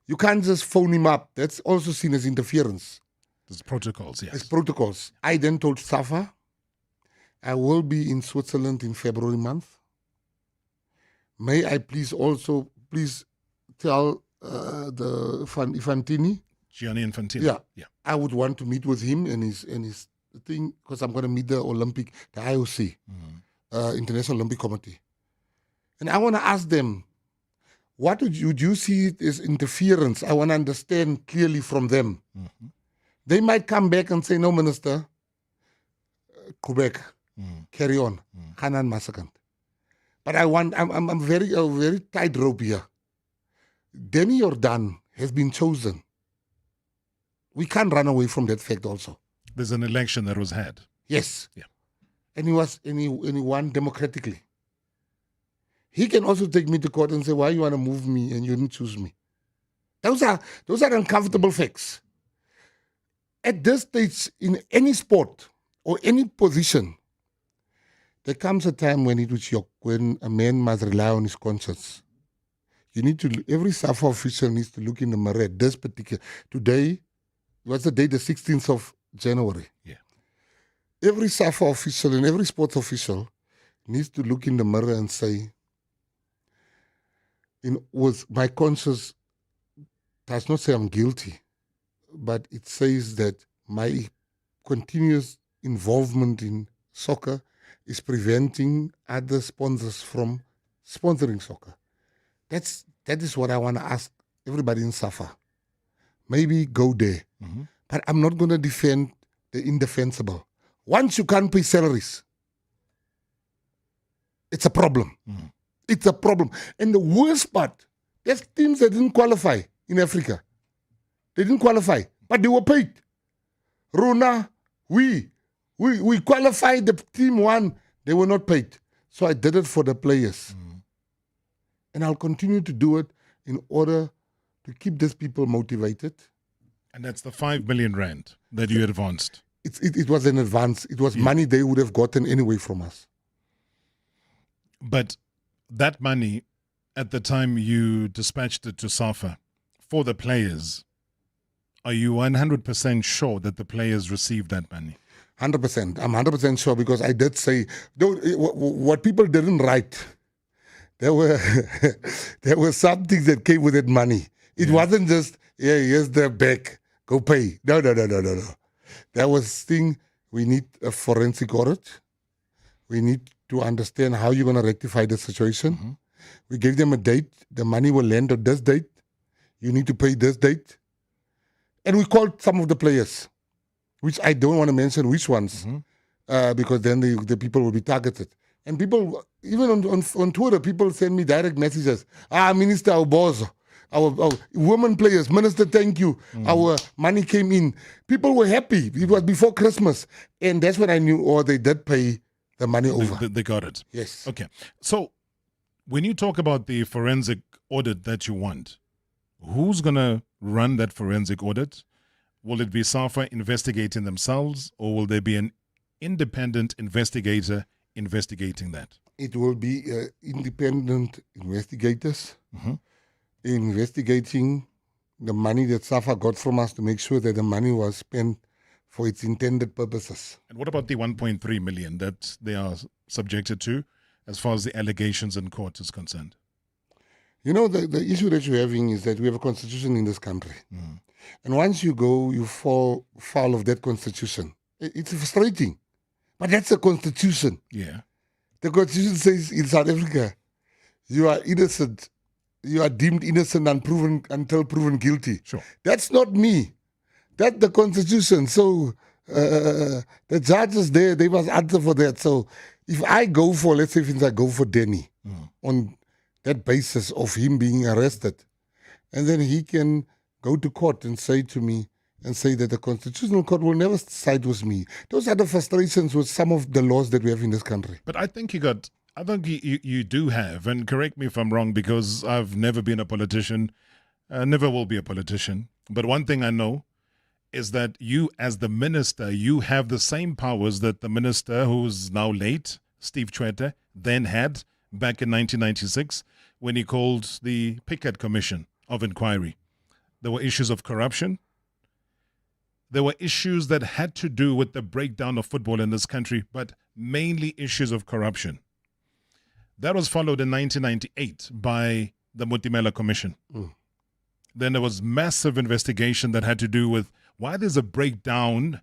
You can't just phone him up. That's also seen as interference. There's protocols, yes. There's protocols. I then told Safa, I will be in Switzerland in February month. May I please tell the Infantini? Gianni Infantino. Yeah. I would want to meet with him and his thing, because I'm going to meet the IOC, International Olympic Committee. And I want to ask them, what would you see as interference? I want to understand clearly from them. They might come back and say, no, Minister, Quebec, carry on. Hanan Massacant. But I'm very tightrope here. Denny Jordan has been chosen. We can't run away from that fact also. There's an election that was had. Yes. Yeah. And he won democratically. He can also take me to court and say, why you want to move me and you didn't choose me? Those are uncomfortable facts. At this stage, in any sport or any position, there comes a time when when a man must rely on his conscience. Every Safa official needs to look in the mirror at this particular, today, what's the date? The 16th of January. Yeah. Every Safa official and every sports official needs to look in the mirror and say, with my conscience does not say I'm guilty, but it says that my continuous involvement in soccer is preventing other sponsors from sponsoring soccer. That is what I want to ask everybody in Safa. Maybe go there. But I'm not going to defend the indefensible. Once you can't pay salaries, it's a problem. It's a problem. And the worst part, there's teams that didn't qualify in Africa. They didn't qualify, but they were paid. Rwanda, we qualified, the team won, they were not paid. So I did it for the players. And I'll continue to do it in order to keep these people motivated. And that's the 5 million rand that you advanced. It was an advance. It was money they would have gotten anyway from us. But that money, at the time you dispatched it to Safa for the players, are you 100% sure that the players received that money? 100%. I'm 100% sure because I did say, what people didn't write, there were some things that came with that money. It wasn't just, here's the bag, go pay. No. There was thing, we need a forensic audit. We need to understand how you're going to rectify the situation. We gave them a date. The money will land on this date. You need to pay this date. And we called some of the players, which I don't want to mention which ones, because then the people will be targeted. And people, even on Twitter, people send me direct messages. Minister, our boss, our women players, Minister, thank you. Our money came in. People were happy. It was before Christmas. And that's when I knew, they did pay the money over. They got it. Yes. Okay. So when you talk about the forensic audit that you want, who's going to run that forensic audit? Will it be Safa investigating themselves, or will there be an independent investigator investigating that? It will be independent investigators investigating the money that Safa got from us to make sure that the money was spent for its intended purposes. And what about the 1.3 million that they are subjected to as far as the allegations in court is concerned? You know, the issue that you're having is that we have a constitution in this country. And once you fall foul of that constitution. It's frustrating. But that's the constitution. Yeah. The constitution says in South Africa, you are innocent. You are deemed innocent until proven guilty. Sure. That's not me. That's the constitution. So the judges there, they must answer for that. So if I go for, let's say, if I go for Denny on that basis of him being arrested, and then he can go to court and say to me, and say that the Constitutional Court will never side with me. Those are the frustrations with some of the laws that we have in this country. But I think you do have, and correct me if I'm wrong, because I've never been a politician, never will be a politician. But one thing I know is that you, as the minister, you have the same powers that the minister who's now late, Steve Tshwete, then had back in 1996 when he called the Pickett Commission of Inquiry. There were issues of corruption. There were issues that had to do with the breakdown of football in this country, but mainly issues of corruption. That was followed in 1998 by the Mutimela Commission. Then there was massive investigation that had to do with why there's a breakdown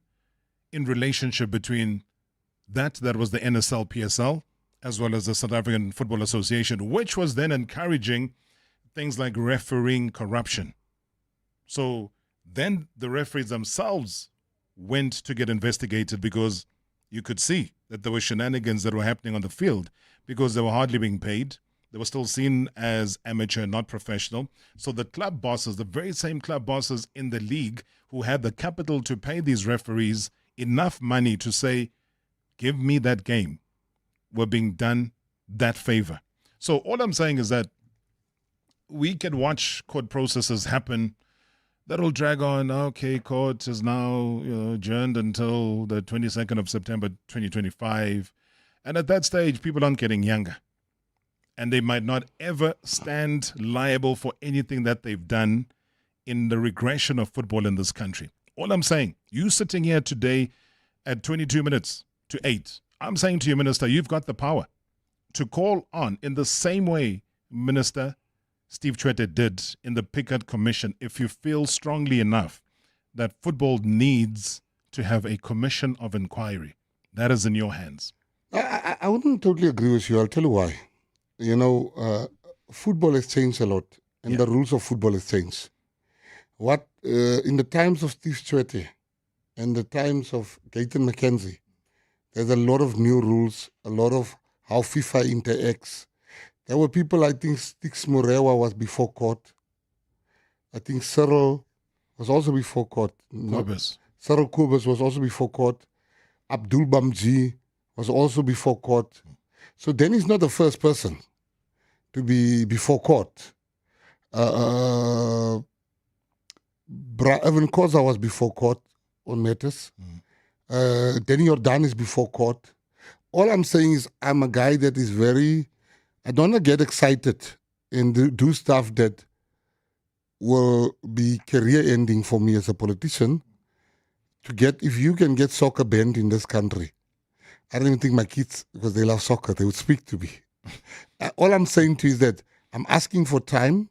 in relationship between that was the NSL, PSL, as well as the South African Football Association, which was then encouraging things like refereeing corruption. So then the referees themselves went to get investigated because you could see that there were shenanigans that were happening on the field because they were hardly being paid. They were still seen as amateur, not professional. So the club bosses, the very same club bosses in the league who had the capital to pay these referees enough money to say, give me that game, were being done that favor. So all I'm saying is that we can watch court processes happen that will drag on. Okay, court is now adjourned until the 22nd of September 2025. And at that stage, people aren't getting younger. And they might not ever stand liable for anything that they've done in the regression of football in this country. All I'm saying, you sitting here today at 22 minutes to 8, I'm saying to you, Minister, you've got the power to call on in the same way, Minister Steve Tshwete did in the Pickett Commission, if you feel strongly enough that football needs to have a commission of inquiry. That is in your hands. I wouldn't totally agree with you. I'll tell you why. You know, football has changed a lot, and the rules of football has changed. What in the times of Steve Tshwete and the times of Gayton Mckenzie, there's a lot of new rules, a lot of how FIFA interacts. There were people, I think Stix Morewa was before court. I think Cyril was also before court. Cyril Kobus was also before court. Abdul Bamji was also before court. So then he's not the first person to be before court. Evan Koza was before court on matters. Danny Jordan is before court. All I'm saying is I'm a guy that is I don't want to get excited and do stuff that will be career-ending for me as a politician. If you can get soccer banned in this country, I don't even think my kids, because they love soccer, they would speak to me. All I'm saying to you is that I'm asking for time.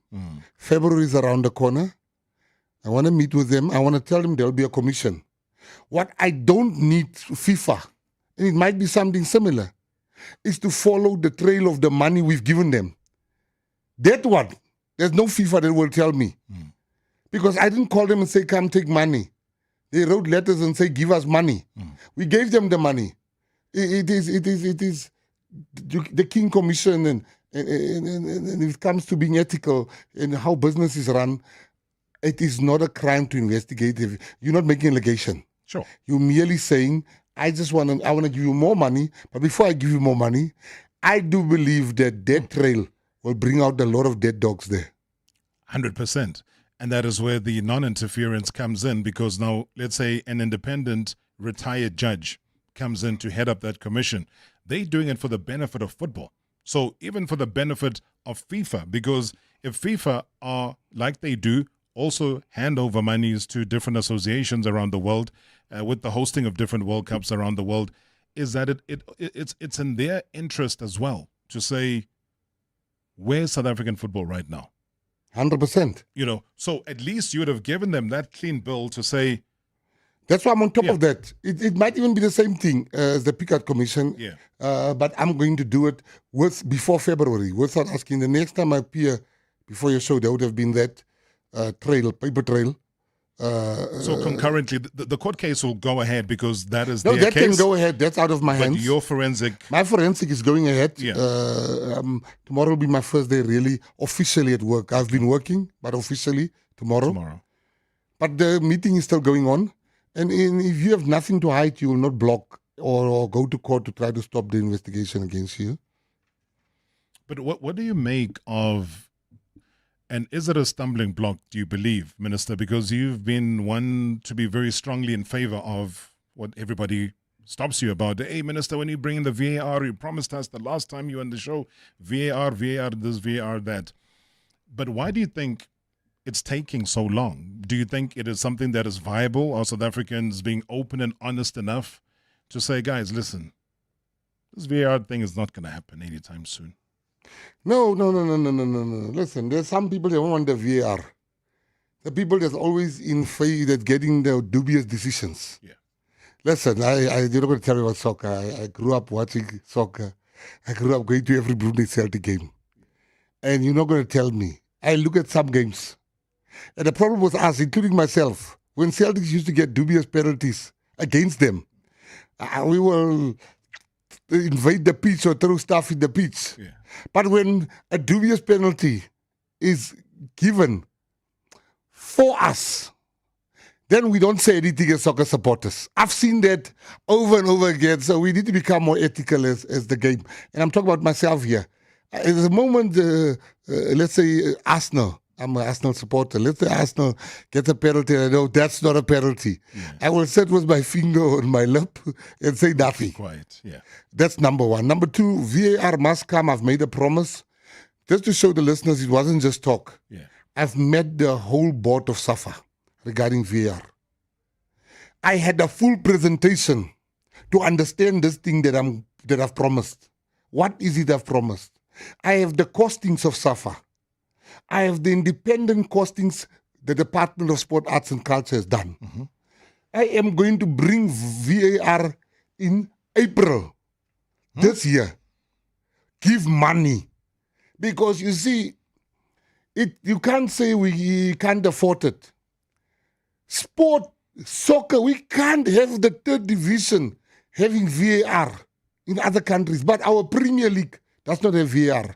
February is around the corner. I want to meet with them. I want to tell them there'll be a commission. What I don't need FIFA, and it might be something similar, is to follow the trail of the money we've given them. That one, there's no FIFA that will tell me. Because I didn't call them and say, come take money. They wrote letters and say, give us money. We gave them the money. It is the King Commission and it comes to being ethical and how business is run, it is not a crime to investigate. You're not making an allegation. Sure. You're merely saying, I want to give you more money, but before I give you more money, I do believe that trail will bring out a lot of dead dogs there. 100%. And that is where the non-interference comes in, because now, let's say an independent retired judge comes in to head up that commission. They're doing it for the benefit of football. So even for the benefit of FIFA, because if FIFA are, like they do, also hand over monies to different associations around the world with the hosting of different World Cups around the world, is that it's in their interest as well to say, where's South African football right now? 100%. So at least you would have given them that clean bill to say. That's why I'm on top of that. It might even be the same thing as the Picard Commission, but I'm going to do it before February, without asking. The next time I appear before your show, there would have been that paper trail. So concurrently, the court case will go ahead because that is no, their that case. can go ahead. That's out of my hands. But your forensic... My forensic is going ahead. Yeah. Tomorrow will be my first day really officially at work. I've been working, but officially tomorrow. But the meeting is still going on. And if you have nothing to hide, you will not block or go to court to try to stop the investigation against you. But what do you make of, and is it a stumbling block, do you believe, Minister? Because you've been one to be very strongly in favor of what everybody stops you about. Hey, Minister, when you bring in the VAR, you promised us the last time you were on the show, VAR this, VAR that. But why do you think it's taking so long? Do you think it is something that is viable? Are South Africans being open and honest enough to say, guys, listen, this VAR thing is not going to happen anytime soon? No. Listen, there's some people that don't want the VAR. The people that's always in favor at getting the dubious decisions. Yeah. Listen, you're not going to tell me about soccer. I grew up watching soccer. I grew up going to every Brunei Celtic game. And you're not going to tell me. I look at some games. And the problem was us, including myself. When Celtics used to get dubious penalties against them, we will invade the pitch or throw stuff in the pitch. Yeah. But when a dubious penalty is given for us, then we don't say anything as soccer supporters. I've seen that over and over again, so we need to become more ethical as the game. And I'm talking about myself here. At the moment, let's say Arsenal, I'm an Arsenal supporter. Let's say Arsenal gets a penalty and I know that's not a penalty. Yeah. I will sit with my finger on my lip and say nothing. Quiet, yeah. That's number one. Number two, VAR must come. I've made a promise. Just to show the listeners it wasn't just talk. Yeah. I've met the whole board of Safa regarding VAR. I had a full presentation to understand this thing that I've promised. What is it I've promised? I have the costings of Safa. I have the independent costings the Department of Sport, Arts and Culture has done. Mm-hmm. I am going to bring VAR in April this year. Give money. Because you see, you can't say we can't afford it. Sport, soccer, we can't have the third division having VAR in other countries. But our Premier League does not have VAR.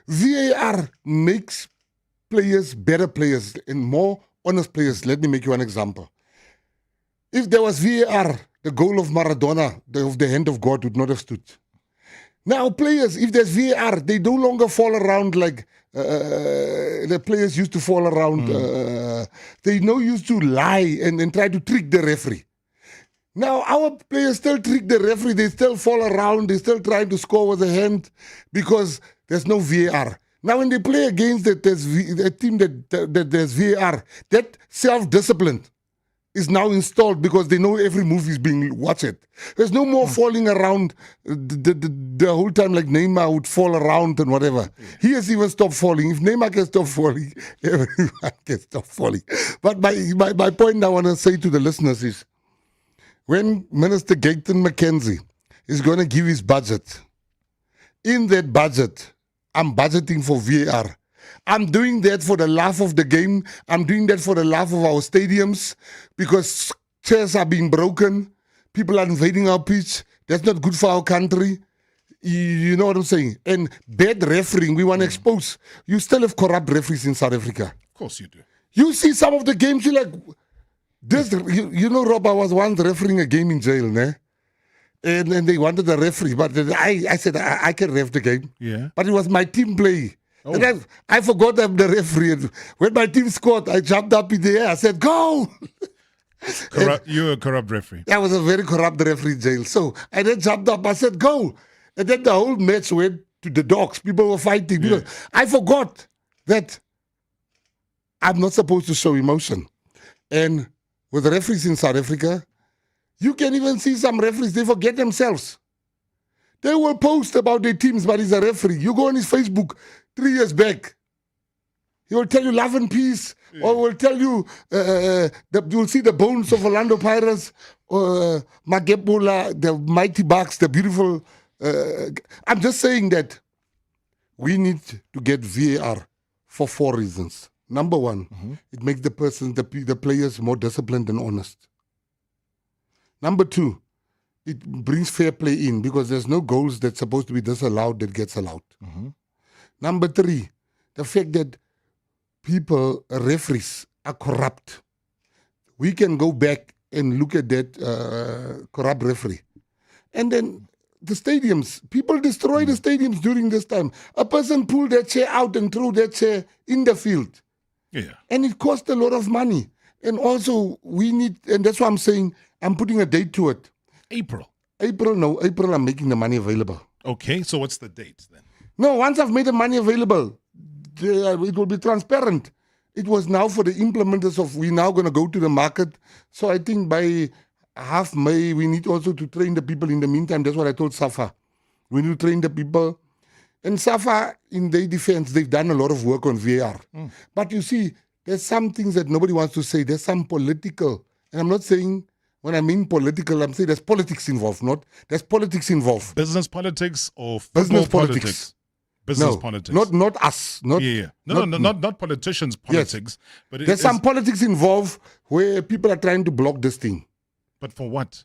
VAR makes players better players and more honest players. Let me make you an example. If there was VAR, the goal of Maradona, of the hand of God, would not have stood. Now players, if there's VAR, they no longer fall around like the players used to fall around. They no used to lie and try to trick the referee. Now our players still trick the referee. They still fall around. They still trying to score with the hand because there's no VAR. Now when they play against a team that there's VAR, that self-discipline is now installed because they know every move is being watched. There's no more falling around the whole time like Neymar would fall around and whatever. Yeah. He has even stopped falling. If Neymar can stop falling, everyone can stop falling. But my point I want to say to the listeners is, when Minister Gayton Mckenzie is going to give his budget, in that budget, I'm budgeting for VAR. I'm doing that for the love of the game. I'm doing that for the love of our stadiums because chairs are being broken. People are invading our pitch. That's not good for our country. You know what I'm saying? And bad refereeing, we want to expose. You still have corrupt referees in South Africa. Of course you do. You see some of the games, you're like, this. You know, Rob, I was once refereeing a game in jail, né? And they wanted a referee, but I said, I can ref the game. Yeah. But it was my team play. Oh. And I forgot I'm the referee. And when my team scored, I jumped up in the air. I said, go! You're a corrupt referee. I was a very corrupt referee jail. So I then jumped up. I said, go. And then the whole match went to the dogs. People were fighting. Because I forgot that I'm not supposed to show emotion. And with referees in South Africa, you can even see some referees, they forget themselves. They will post about their teams, but he's a referee. You go on his Facebook 3 years back. He will tell you love and peace, or will tell you you'll see the bones of Orlando Pirates, Magepula, the Mighty Bucks, the beautiful. I'm just saying that we need to get VAR for 4 reasons. Number one, it makes the players more disciplined and honest. Number two, it brings fair play in because there's no goals that's supposed to be disallowed that gets allowed. Number three, the fact that referees are corrupt. We can go back and look at that corrupt referee. And then the stadiums, people destroy the stadiums during this time. A person pulled that chair out and threw that chair in the field. Yeah. And it cost a lot of money. And also we need, and that's why I'm saying, I'm putting a date to it. April, I'm making the money available. Okay, so what's the date then? No, once I've made the money available, it will be transparent. It was now for the implementers of, we're now going to go to the market. So I think by half May, we need also to train the people in the meantime. That's what I told Safa. We need to train the people. And Safa, in their defense, they've done a lot of work on VAR. But you see, there's some things that nobody wants to say. There's some political. And I'm not saying, when I mean political, I'm saying there's politics involved, there's politics involved. Business politics or business politics? Business politics. Not us. Not politicians' politics. Yes. But there's some politics involved where people are trying to block this thing. But for what?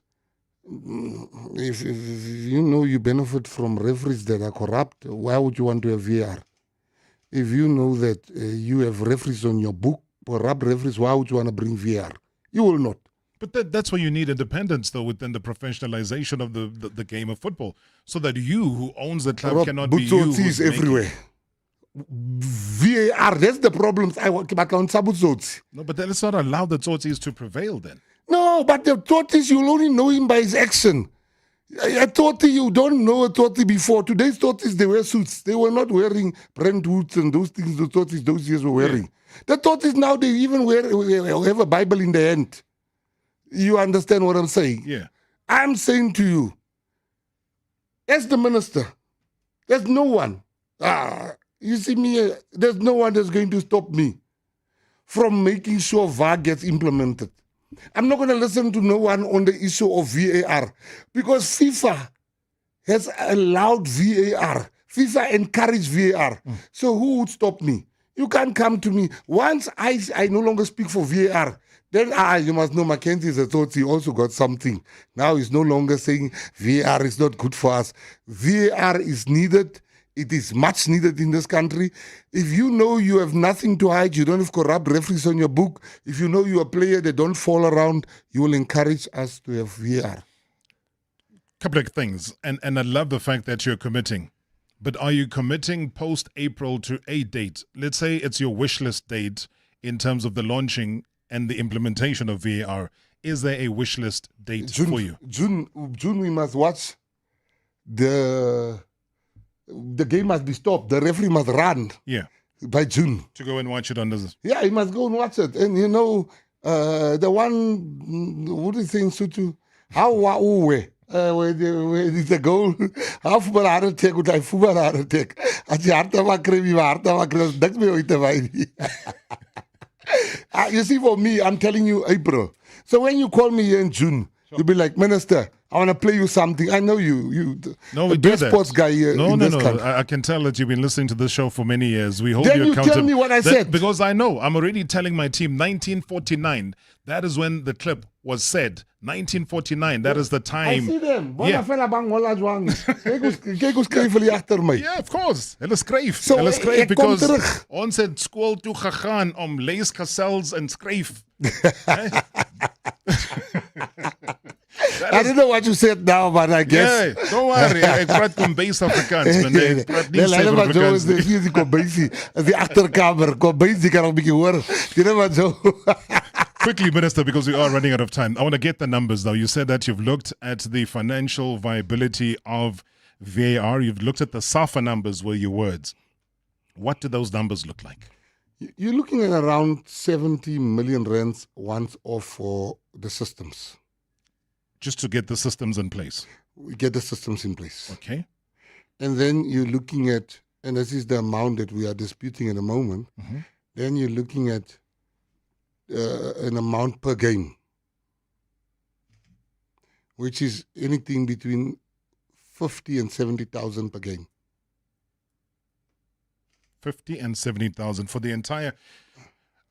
If you know you benefit from referees that are corrupt, why would you want to have VAR? If you know that you have referees on your book, corrupt referees, why would you want to bring VAR? You will not. But that's why you need independence, though, within the professionalization of the game of football, so that you, who owns the club, cannot be you. Is everywhere. VAR, that's the problems I want about on Sabutsotsi. No, but then let's not allow the Tsotsis to prevail then. No, but the Tsotsis, you'll only know him by his action. A Tsotsi, you don't know a Tsotsi before. Today's Tsotsis, they wear suits. They were not wearing Brentwoods and those things the Tsotsis those years were wearing. The Tsotsis now, they even have a Bible in their hand. You understand what I'm saying? Yeah. I'm saying to you, as the minister, there's no one. You see me, there's no one that's going to stop me from making sure VAR gets implemented. I'm not going to listen to no one on the issue of VAR because FIFA has allowed VAR. FIFA encouraged VAR. So who would stop me? You can't come to me. Once I no longer speak for VAR, then you must know Mckenzie is a thought he also got something. Now he's no longer saying VAR is not good for us. VAR is needed. It is much needed in this country. If you know you have nothing to hide, you don't have corrupt referees on your book, if you know you're a player that don't fall around, you will encourage us to have VAR. Couple of things, and I love the fact that you're committing. But are you committing post-April to a date? Let's say it's your wish list date in terms of the launching and the implementation of VAR. Is there a wish list date for you? June we must watch the game must be stopped. The referee must run. Yeah. By June. To go and watch it on this. Yeah, he must go and watch it. And you know, the one, what is saying, Sutu? How where is the goal? How football heart attack would I football heart attack? As you heart of a creamy heart of a cream, that's me with the You see, for me, I'm telling you April. So when you call me here in June, you'll be like, Minister, I want to play you something. I know you no, the best sports guy here in this country. I can tell that you've been listening to this show for many years. We hold then you accountable. Tell me what I said. Because I know. I'm already telling my team 1949. That is when the clip was said. 1949. That is the time. I see them. Yeah. Yeah, of course. Hulle skryf. So, Hulle skryf because terug. ons het skool toe gegaan om leesgesels en skryf. I don't know what you said now, but I guess. Yeah, don't worry. Ek praat kombuis Afrikaans, man. Ek praat nie Afrikaans. Afrikaans Nie, die kombuis, die agterkamer, kombuis, die kan ook 'n bietjie hoor. Jy weet wat so. Quickly, Minister, because we are running out of time. I want to get the numbers, though. You said that you've looked at the financial viability of VAR. You've looked at the Safa numbers, were your words. What do those numbers look like? You're looking at around 70 million rands once off for the systems. Just to get the systems in place? We get the systems in place. Okay. And then you're looking at, and this is the amount that we are disputing at the moment, then you're looking at an amount per game, which is anything between 50 and 70,000 per game. 50 and 70,000 for the entire.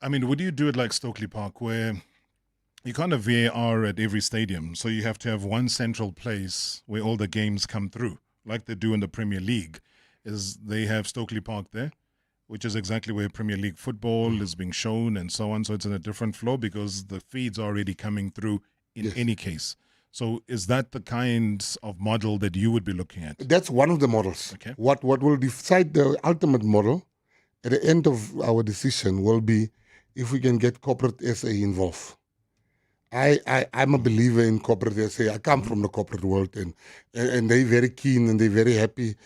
I mean, would you do it like Stokely Park, where you can't have VAR at every stadium, so you have to have one central place where all the games come through, like they do in the Premier League? Is they have Stokely Park there, which is exactly where Premier League football is being shown and so on. So it's in a different flow because the feeds are already coming through in any case. So is that the kind of model that you would be looking at? That's one of the models. Okay. What will decide the ultimate model at the end of our decision will be if we can get corporate SA involved. I'm a believer in corporate SA. I come from the corporate world, and they're very keen and they're very happy,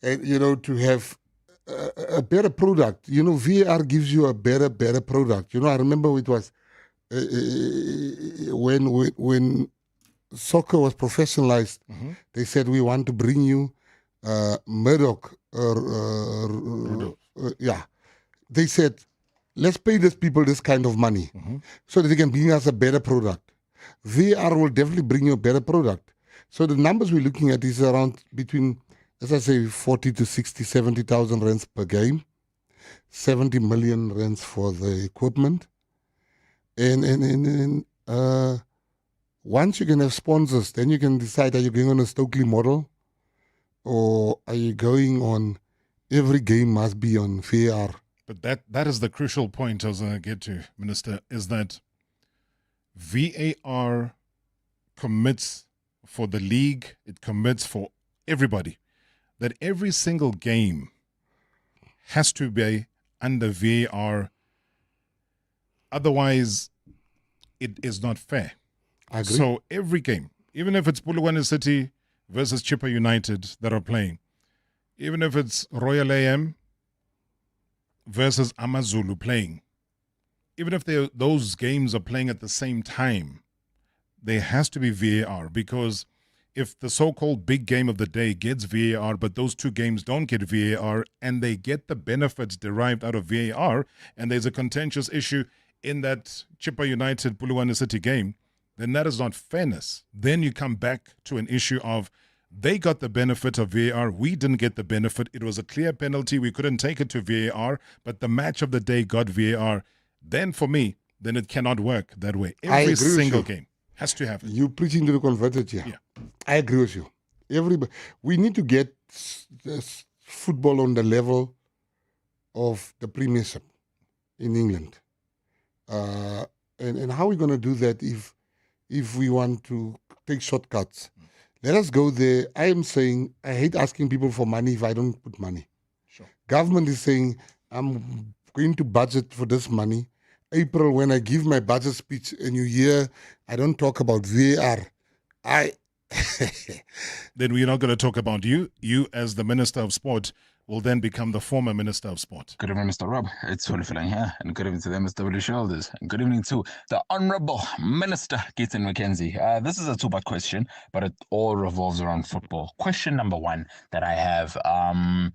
and to have a better product. VAR gives you a better product. I remember it was when soccer was professionalized. They said, we want to bring you Murdoch. They said, let's pay these people this kind of money so that they can bring us a better product. VAR will definitely bring you a better product. So the numbers we're looking at is around between, as I say, 40 to 60, 70,000 rands per game, 70 million rands for the equipment. And once you can have sponsors, then you can decide, are you going on a Stokely model or are you going on every game must be on VAR? But that is the crucial point I was going to get to, Minister, is that VAR commits for the league, it commits for everybody, that every single game has to be under VAR. Otherwise, it is not fair. I agree. So every game, even if it's Polokwane City versus Chippa United that are playing, even if it's Royal AM versus Amazulu playing, even if those games are playing at the same time, there has to be VAR, because if the so-called big game of the day gets VAR, but those two games don't get VAR, and they get the benefits derived out of VAR, and there's a contentious issue in that Chippa United Polokwane City game, then that is not fairness. Then you come back to an issue of they got the benefit of VAR, we didn't get the benefit. It was a clear penalty, we couldn't take it to VAR, but the match of the day got VAR. Then for me, then it cannot work that way. Every single game has to have it. You're preaching to the converted here. Yeah. I agree with you. We need to get football on the level of the Premiership in England. And how are we going to do that if we want to take shortcuts? Let us go there. I am saying I hate asking people for money if I don't put money. Sure. Government is saying I'm going to budget for this money. April, when I give my budget speech and you hear I don't talk about VAR, then we're not going to talk about you. You as the Minister of Sport will then become the former Minister of Sport. Good evening, Mr. Rob. It's Fulfilang here, and good evening to the MSW Shoulders, and good evening to the Honourable Minister Gayton Mckenzie. This is a two-part question, but it all revolves around football. Question number one that I have,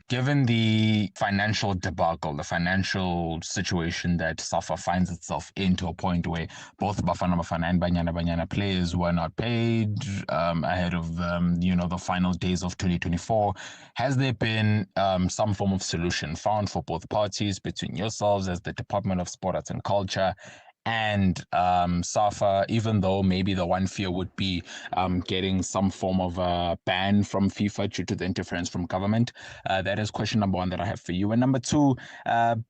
given the financial debacle, the financial situation that Safa finds itself in, to a point where both Bafana Bafana and Banyana players were not paid ahead of the final days of 2024, has there been some form of solution found for both parties, between yourselves as the Department of Sport, Arts and Culture and Safa, even though maybe the one fear would be getting some form of a ban from FIFA due to the interference from government? That is question number one that I have for you. And number two,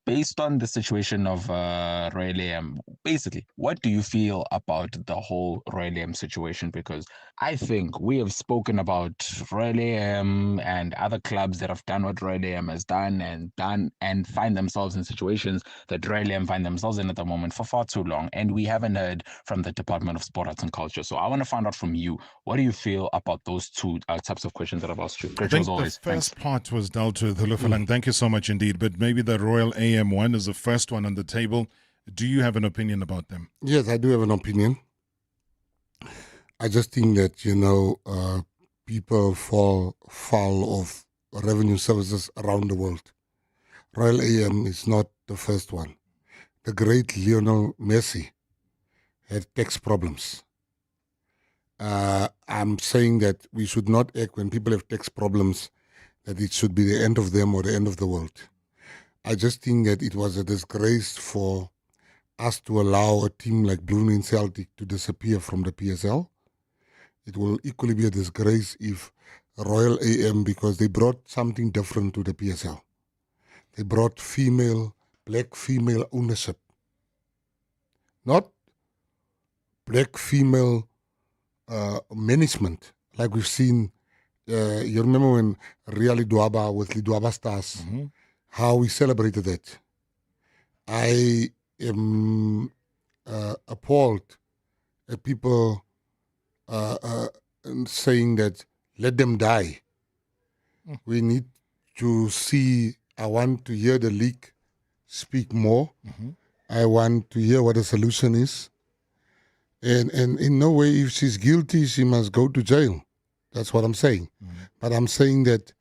based on the situation of Royal AM, basically, what do you feel about the whole Royal AM situation? Because I think we have spoken about Royal AM and other clubs that have done what Royal AM has done and find themselves in situations that Royal AM find themselves in at the moment for far too long, and we haven't heard from the Department of Sport, Arts and Culture. So I want to find out from you, what do you feel about those two types of questions that I've asked you? I Great think as always. the first Thanks. part was dealt with, Hulufalang. Thank you so much indeed. But maybe the Royal AM one is the first one on the table. Do you have an opinion about them? Yes, I do have an opinion. I just think that, people fall foul of revenue services around the world. Royal AM is not the first one. The great Lionel Messi had tax problems. I'm saying that we should not act when people have tax problems that it should be the end of them or the end of the world. I just think that it was a disgrace for us to allow a team like Blue and Celtic to disappear from the PSL. It will equally be a disgrace if Royal AM, because they brought something different to the PSL. They brought black female ownership. Not black female management, like we've seen. You remember when Real Lidwaba with Lidwaba Stars, how we celebrated that. I am appalled at people saying that let them die. We need to see, I want to hear the league speak more. I want to hear what the solution is. And in no way, if she's guilty, she must go to jail. That's what I'm saying. But I'm saying that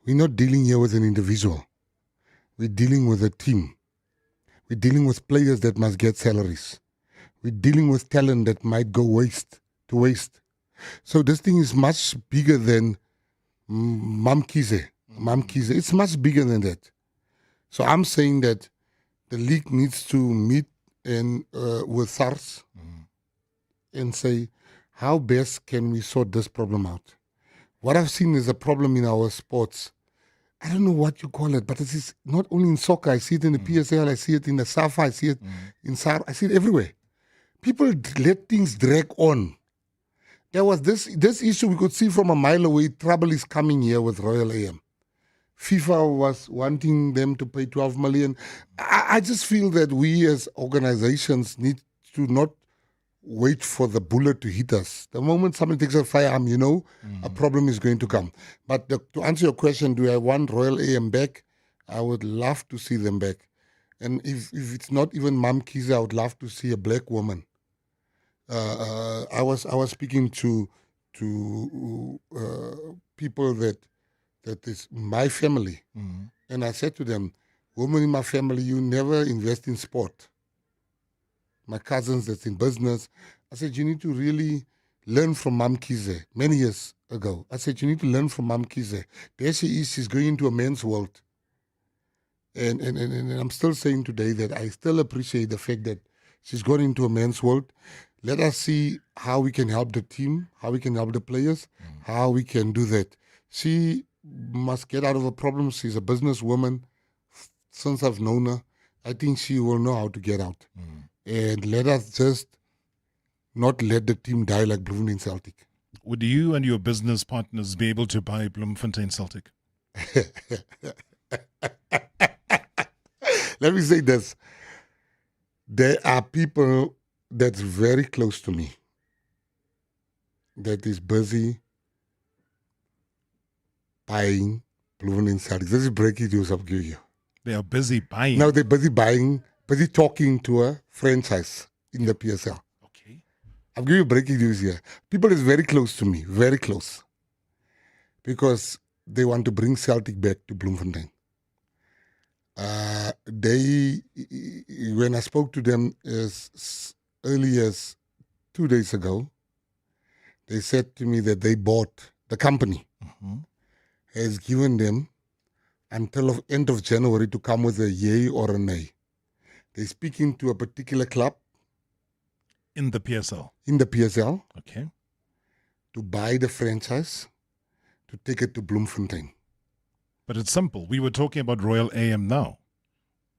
we're not dealing here with an individual. We're dealing with a team. We're dealing with players that must get salaries. We're dealing with talent that might go to waste. So this thing is much bigger than Mckenzie. It's much bigger than that. So I'm saying that the league needs to meet with SARS and say, how best can we sort this problem out? What I've seen is a problem in our sports. I don't know what you call it, but it is not only in soccer. I see it in the PSL, I see it in the Safa, I see it in SAR, I see it everywhere. People let things drag on. There was this issue we could see from a mile away. Trouble is coming here with Royal AM. FIFA was wanting them to pay 12 million. I just feel that we as organizations need to not wait for the bullet to hit us. The moment somebody takes a firearm, a problem is going to come. But to answer your question, do I want Royal AM back? I would love to see them back. And if it's not even Mckenzie, I would love to see a black woman. I was speaking to people that is my family, and I said to them, women in my family, you never invest in sport. My cousins that's in business, I said, you need to really learn from Mckenzie many years ago. I said, you need to learn from Mckenzie. There she is, she's going into a man's world. And I'm still saying today that I still appreciate the fact that she's gone into a man's world. Let us see how we can help the team, how we can help the players, how we can do that. She must get out of the problem. She's a businesswoman. Since I've known her, I think she will know how to get out. And let us just not let the team die like Bloemfontein Celtic. Would you and your business partners be able to buy Bloemfontein Celtic? Let me say this. There are people that's very close to me that is busy buying Bloemfontein Celtic. This is breaking news I'll give you. They are busy buying? No, they're busy buying, busy talking to a franchise in the PSL. Okay. I'll give you breaking news here. People is very close to me, very close. Because they want to bring Celtic back to Bloemfontein. When I spoke to them as early as 2 days ago, they said to me that they bought, the company has given them until end of January to come with a yay or a nay. They're speaking to a particular club. In the PSL? In the PSL. Okay. To buy the franchise, to take it to Bloemfontein. But it's simple. We were talking about Royal AM now.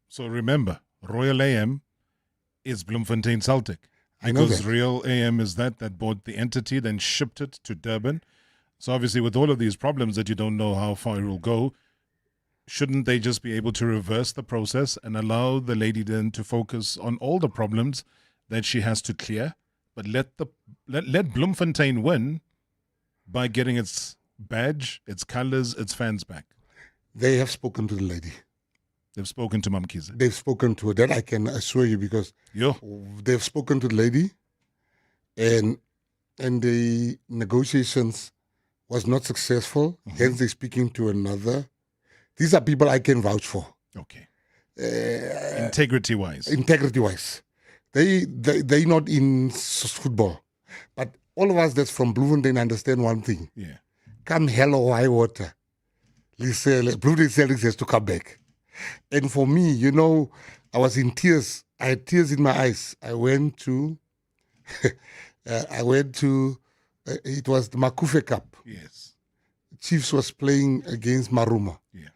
So remember, Royal AM is Bloemfontein Celtic. I know Because that. Royal AM is that bought the entity, then shipped it to Durban. So obviously with all of these problems that you don't know how far it will go, shouldn't they just be able to reverse the process and allow the lady then to focus on all the problems that she has to clear, but let Bloemfontein win by getting its badge, its colours, its fans back. They have spoken to the lady. They've spoken to Mkhize. They've spoken to her. That I can assure you, because they've spoken to the lady, and the negotiations was not successful. Hence, they're speaking to another. These are people I can vouch for. Okay. Integrity-wise. Integrity-wise. They not in football. But all of us that's from Bloemfontein understand one thing. Yeah. Come hell or high water, Bloemfontein Celtics has to come back. And for me, you know, I was in tears. I had tears in my eyes. I went to, it was the Makufe Cup. Yes. Chiefs was playing against Maruma. Yeah.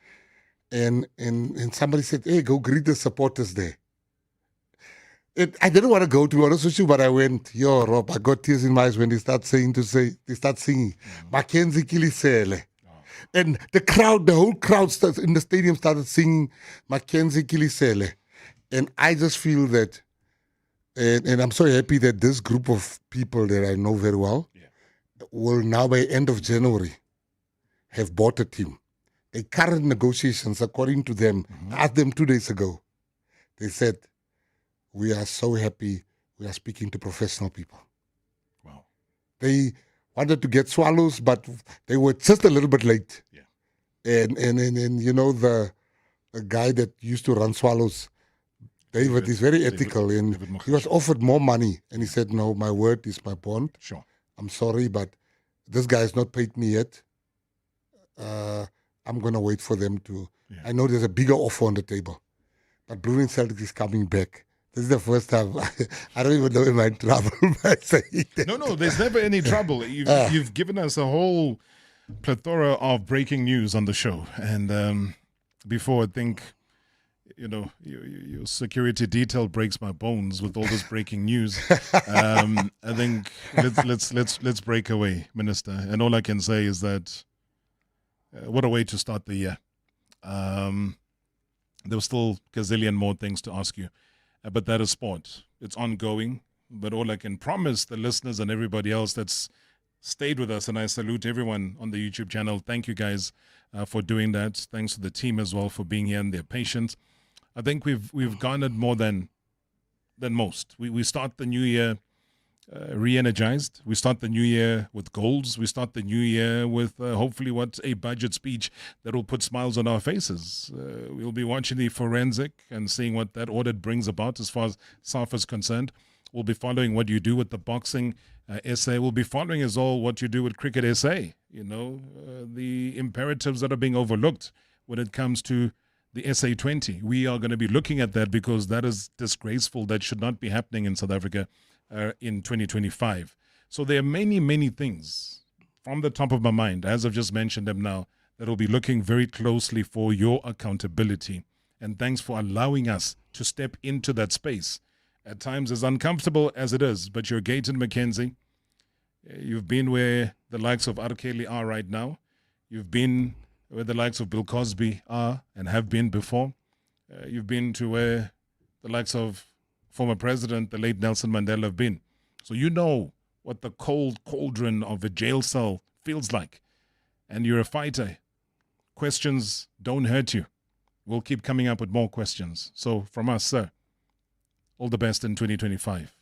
And somebody said, hey, go greet the supporters there. I didn't want to go, to be honest with you, but I went. Yo, Rob, I got tears in my eyes when they start singing. Mckenzie Kilisele. And the whole crowd in the stadium started singing Mckenzie Kilisele. And I just feel that, and I'm so happy that this group of people that I know very well will now, by end of January, have bought a team. The current negotiations, according to them, I asked them 2 days ago. They said, we are so happy we are speaking to professional people. Wow. They wanted to get Swallows, but they were just a little bit late. Yeah. And you know, the guy that used to run Swallows, David is very ethical, and he was offered more money. And he said, no, my word is my bond. Sure. I'm sorry, but this guy has not paid me yet. I'm going to wait for them to. Yeah. I know there's a bigger offer on the table. But Bloemfontein Celtic is coming back. This is the first time. I don't even know if I'm in trouble by saying that. No, there's never any trouble. You've given us a whole plethora of breaking news on the show. And before, I think, you know, your security detail breaks my bones with all this breaking news. I think let's break away, Minister. And all I can say is that what a way to start the year. There was still a gazillion more things to ask you. But that is sport. It's ongoing. But all I can promise the listeners and everybody else that's stayed with us, and I salute everyone on the YouTube channel. Thank you guys for doing that. Thanks to the team as well for being here and their patience. I think we've garnered more than most. We start the new year re-energized. We start the new year with goals. We start the new year with hopefully a budget speech that will put smiles on our faces. We'll be watching the forensic and seeing what that audit brings about as far as Safa is concerned. We'll be following what you do with the boxing SA. We'll be following as well what you do with Cricket SA. You know, the imperatives that are being overlooked when it comes to the SA20. We are going to be looking at that because that is disgraceful. That should not be happening in South Africa in 2025. So there are many, many things from the top of my mind, as I've just mentioned them now, that will be looking very closely for your accountability. And thanks for allowing us to step into that space. At times as uncomfortable as it is, but you're Gayton Mckenzie. You've been where the likes of R. Kelly are right now. You've been where the likes of Bill Cosby are and have been before. You've been to where the likes of former president, the late Nelson Mandela, have been. So you know what the cold cauldron of a jail cell feels like. And you're a fighter. Questions don't hurt you. We'll keep coming up with more questions. So from us, sir, all the best in 2025.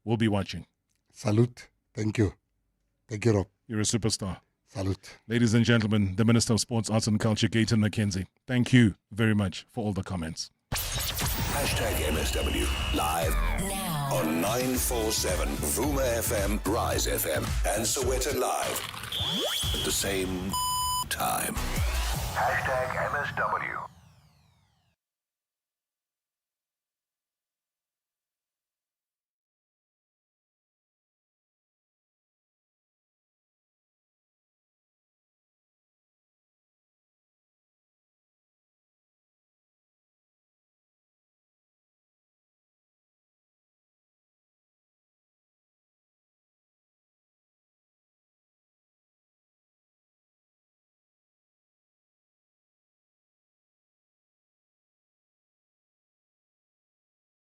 We'll be watching. Salute. Thank you. Thank you, Rob. You're a superstar. Salute. Ladies and gentlemen, the Minister of Sports, Arts and Culture, Gayton Mckenzie. Thank you very much for all the comments. #MSW live now on 947 Vuma FM, Rise FM, and Soweto Live at the same time. #MSW.